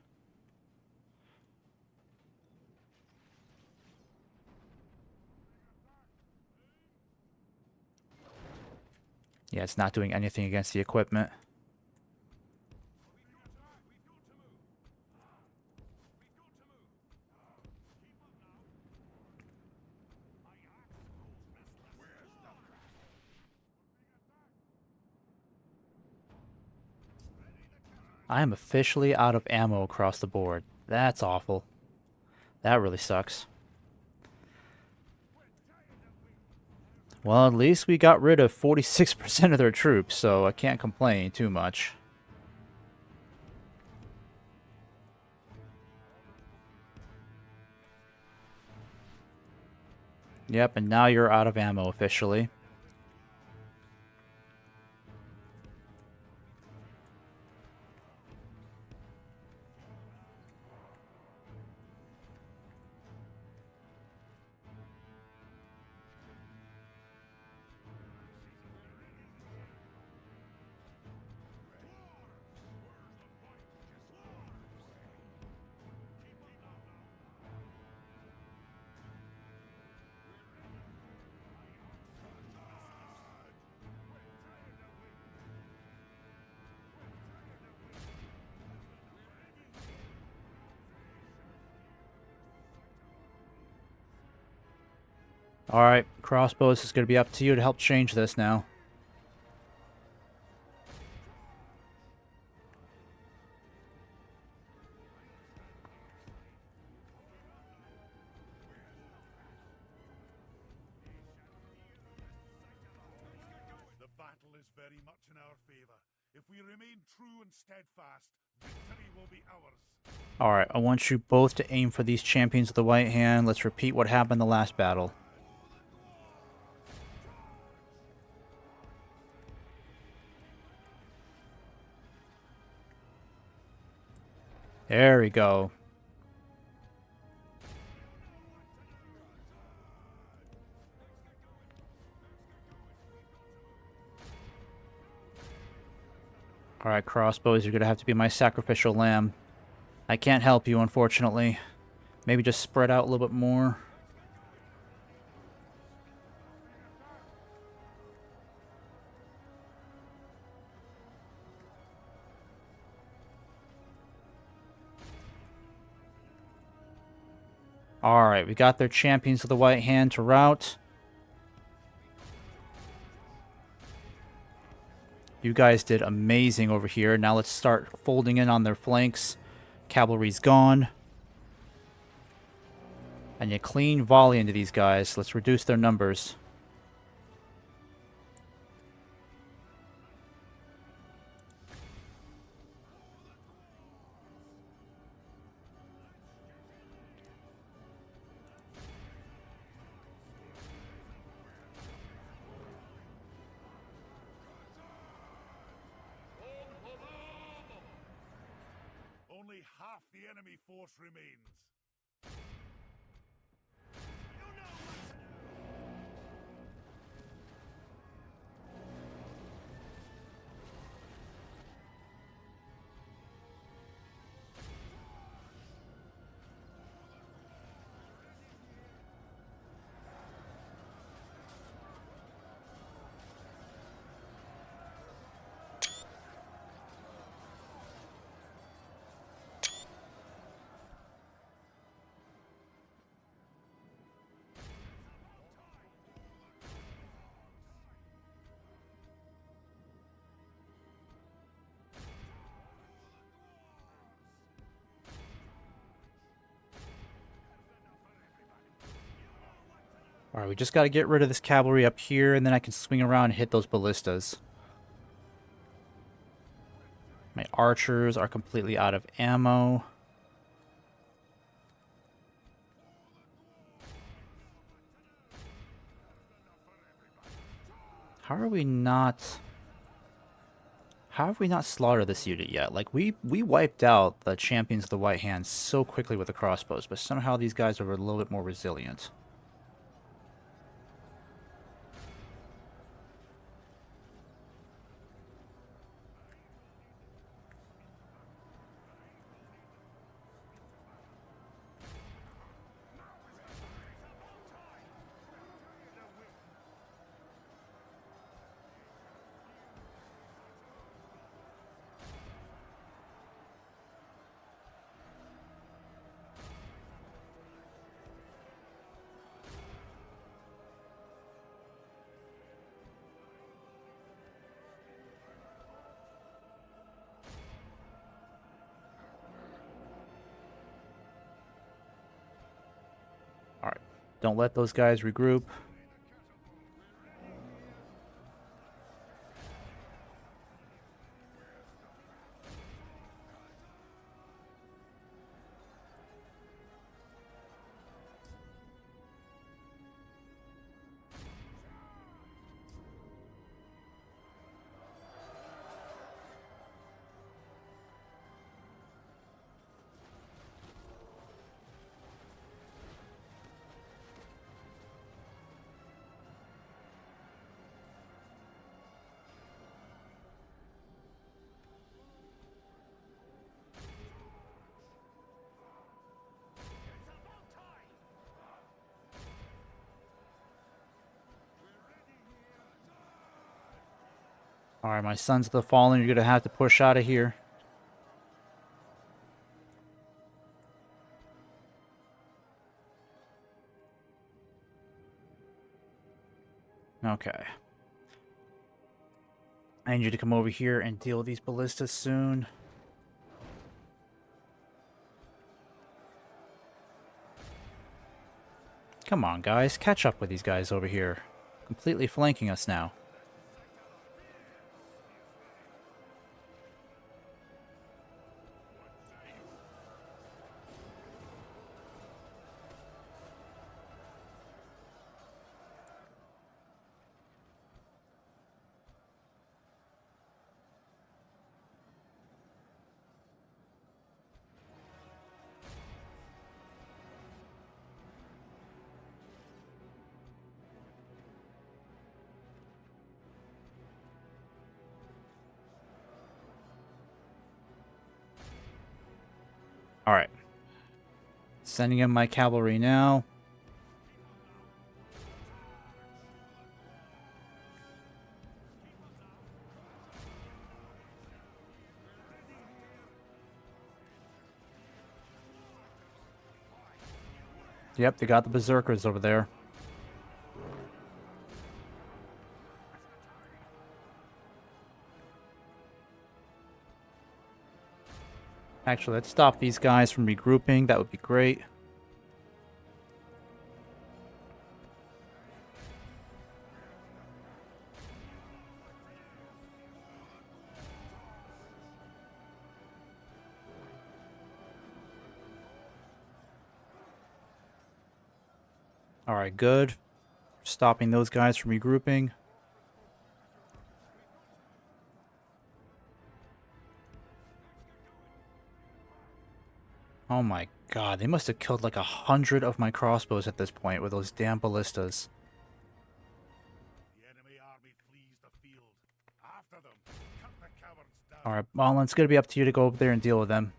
A: Yeah, it's not doing anything against the equipment. I am officially out of ammo across the board. That's awful. That really sucks. Well, at least we got rid of 46% of their troops, so I can't complain too much. Yep, and now you're out of ammo officially. Alright, crossbows is going to be up to you to help change this now.
B: The battle is very much in our favor. If we remain true and steadfast, victory will be ours.
A: Alright, I want you both to aim for these champions of the white hand. Let's repeat what happened in the last battle. There we go. Alright, crossbows, you're gonna have to be my sacrificial lamb. I can't help you, unfortunately. Maybe just spread out a little bit more. Alright, we got their champions of the White Hand to rout. You guys did amazing over here. Now let's start folding in on their flanks. Cavalry's gone. And you clean volley into these guys. Let's reduce their numbers.
B: Only half the enemy force remains.
A: Alright, we just got to get rid of this cavalry up here, and then I can swing around and hit those ballistas. My archers are completely out of ammo. How have we not slaughtered this unit yet? Like, we wiped out the champions of the White Hand so quickly with the crossbows, but somehow these guys are a little bit more resilient. Alright, don't let those guys regroup. Alright, my Sons of the Fallen, you're going to have to push out of here. Okay. I need you to come over here and deal with these ballistas soon. Come on, guys. Catch up with these guys over here. Completely flanking us now. Sending in my cavalry now. Yep, they got the berserkers over there. Actually, let's stop these guys from regrouping. That would be great. Alright, good. Stopping those guys from regrouping. Oh my god, they must have killed like 100 of my crossbows at this point with those damn ballistas.
B: The enemy army flees the field. After them. Cut the cowards down.
A: Alright, well, it's gonna be up to you to go over there and deal with them.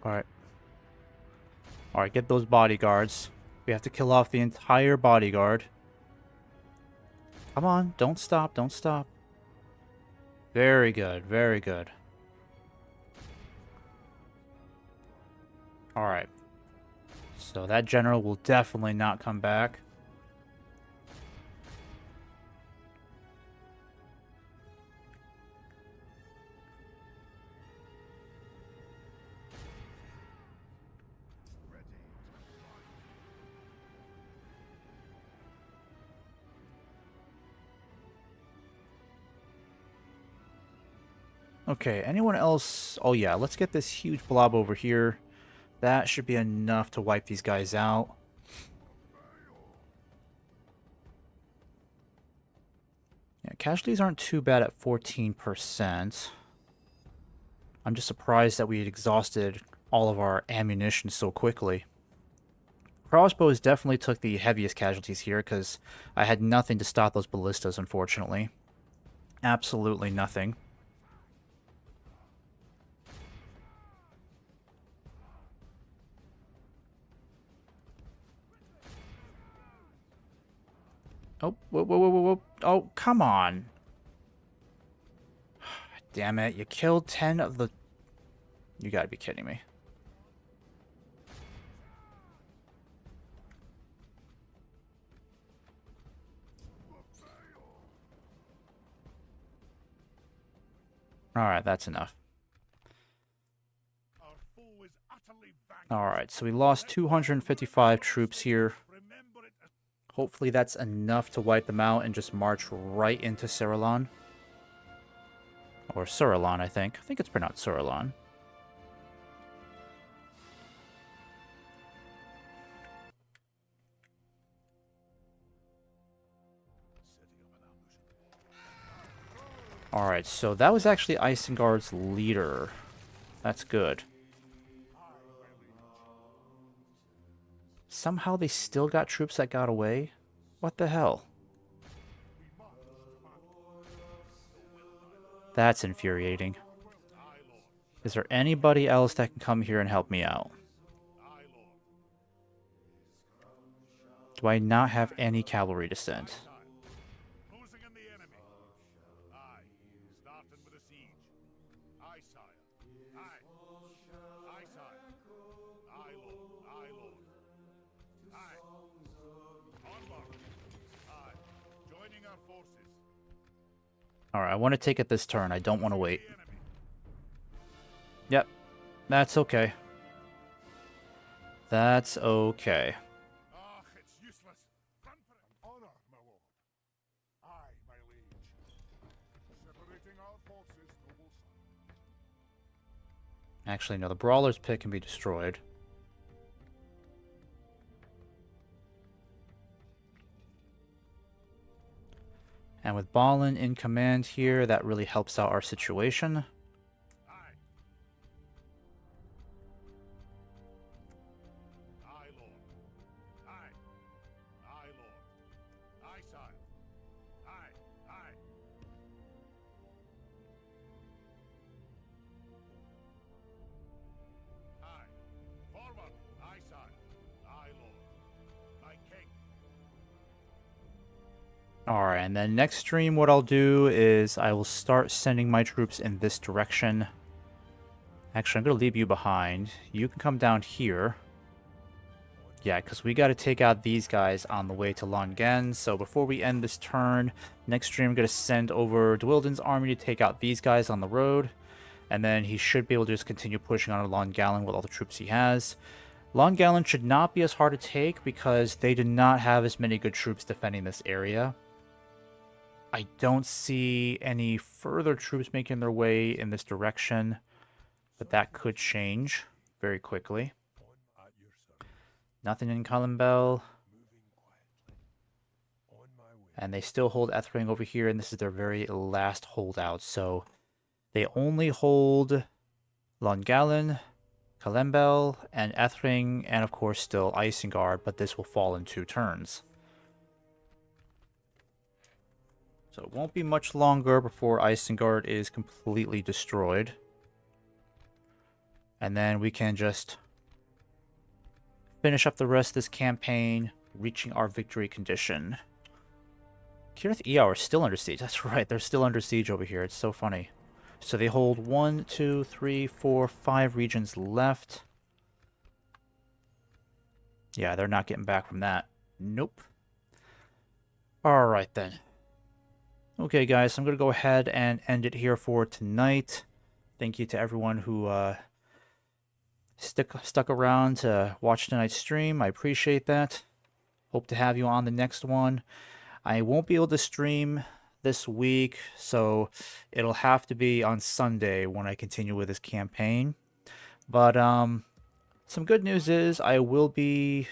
A: Alright. Alright, get those bodyguards. We have to kill off the entire bodyguard. Come on, don't stop, don't stop. Very good, very good. Alright. So that general will definitely not come back. Okay, anyone else? Oh yeah, let's get this huge blob over here. That should be enough to wipe these guys out. Yeah, casualties aren't too bad at 14%. I'm just surprised that we had exhausted all of our ammunition so quickly. Crossbows definitely took the heaviest casualties here because I had nothing to stop those ballistas, unfortunately. Absolutely nothing. Oh, whoa, whoa, whoa, whoa, whoa. Oh, come on. Damn it, you killed 10 of the... You gotta be kidding me. Alright, that's enough.
B: Our foe is utterly vanquished.
A: Alright, so we lost 255 troops here.
B: Remember it as
A: Hopefully that's enough to wipe them out and just march right into Cerulean. Or Cerulean, I think. I think it's pronounced Cerulean. Alright, so that was actually Isengard's leader. That's good. Somehow they still got troops that got away? What the hell? That's infuriating. Is there anybody else that can come here and help me out? Do I not have any cavalry to send?
B: closing in the enemy. Aye, starting with a siege. Aye, sire. Aye. Aye, sire. Aye, lord. Aye, lord. Aye. Onward. Aye. Joining our forces.
A: Alright, I want to take it this turn. I don't want to wait.
B: The enemy.
A: Yep, that's okay. That's okay.
B: Ah, it's useless. Run for it. Honor, my lord. Aye, my liege.
A: Actually, no, the Brawler's Pit can be destroyed. And with Balin in command here, that really helps out our situation.
B: Aye. Aye, Lord. Aye. Aye, Lord. Aye, sire. Aye. Aye. Aye. Forward. Aye, sire. Aye, Lord. My king.
A: Alright, and then next stream what I'll do is I will start sending my troops in this direction. Actually, I'm going to leave you behind. You can come down here. Yeah, because we got to take out these guys on the way to Longan. So before we end this turn, next stream I'm going to send over Dwildon's army to take out these guys on the road. And then he should be able to just continue pushing on Longallen with all the troops he has. Longallen should not be as hard to take because they do not have as many good troops defending this area. I don't see any further troops making their way in this direction, but that could change very quickly. Nothing in Columbell. And they still hold Ethring over here, and this is their very last holdout. So they only hold Longallen, Columbell, and Ethring, and of course still Isengard, but this will fall in 2 turns. So it won't be much longer before Isengard is completely destroyed. And then we can just finish up the rest of this campaign, reaching our victory condition. Kirith EUR is still under siege. That's right, they're still under siege over here. It's so funny. So they hold 1, 2, 3, 4, 5 regions left. Yeah, they're not getting back from that. Nope. Alright then. Okay, guys, so I'm going to go ahead and end it here for tonight. Thank you to everyone who stuck around to watch tonight's stream. I appreciate that. Hope to have you on the next one. I won't be able to stream this week, so it'll have to be on Sunday when I continue with this campaign. But some good news is I will be...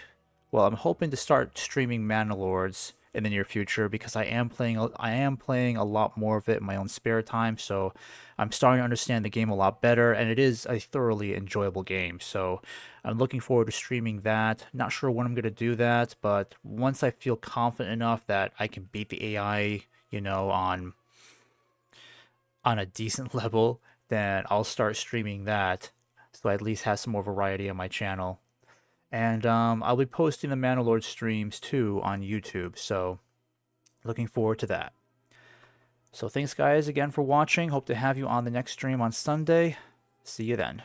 A: Well, I'm hoping to start streaming Mana Lords in the near future because I am playing a lot more of it in my own spare time, so I'm starting to understand the game a lot better, and it is a thoroughly enjoyable game. So I'm looking forward to streaming that. Not sure when I'm going to do that, but once I feel confident enough that I can beat the AI, you know, on a decent level, then I'll start streaming that, so I at least have some more variety on my channel. And I'll be posting the Mana Lord streams too on YouTube, so looking forward to that. So thanks guys again for watching. Hope to have you on the next stream on Sunday. See you then.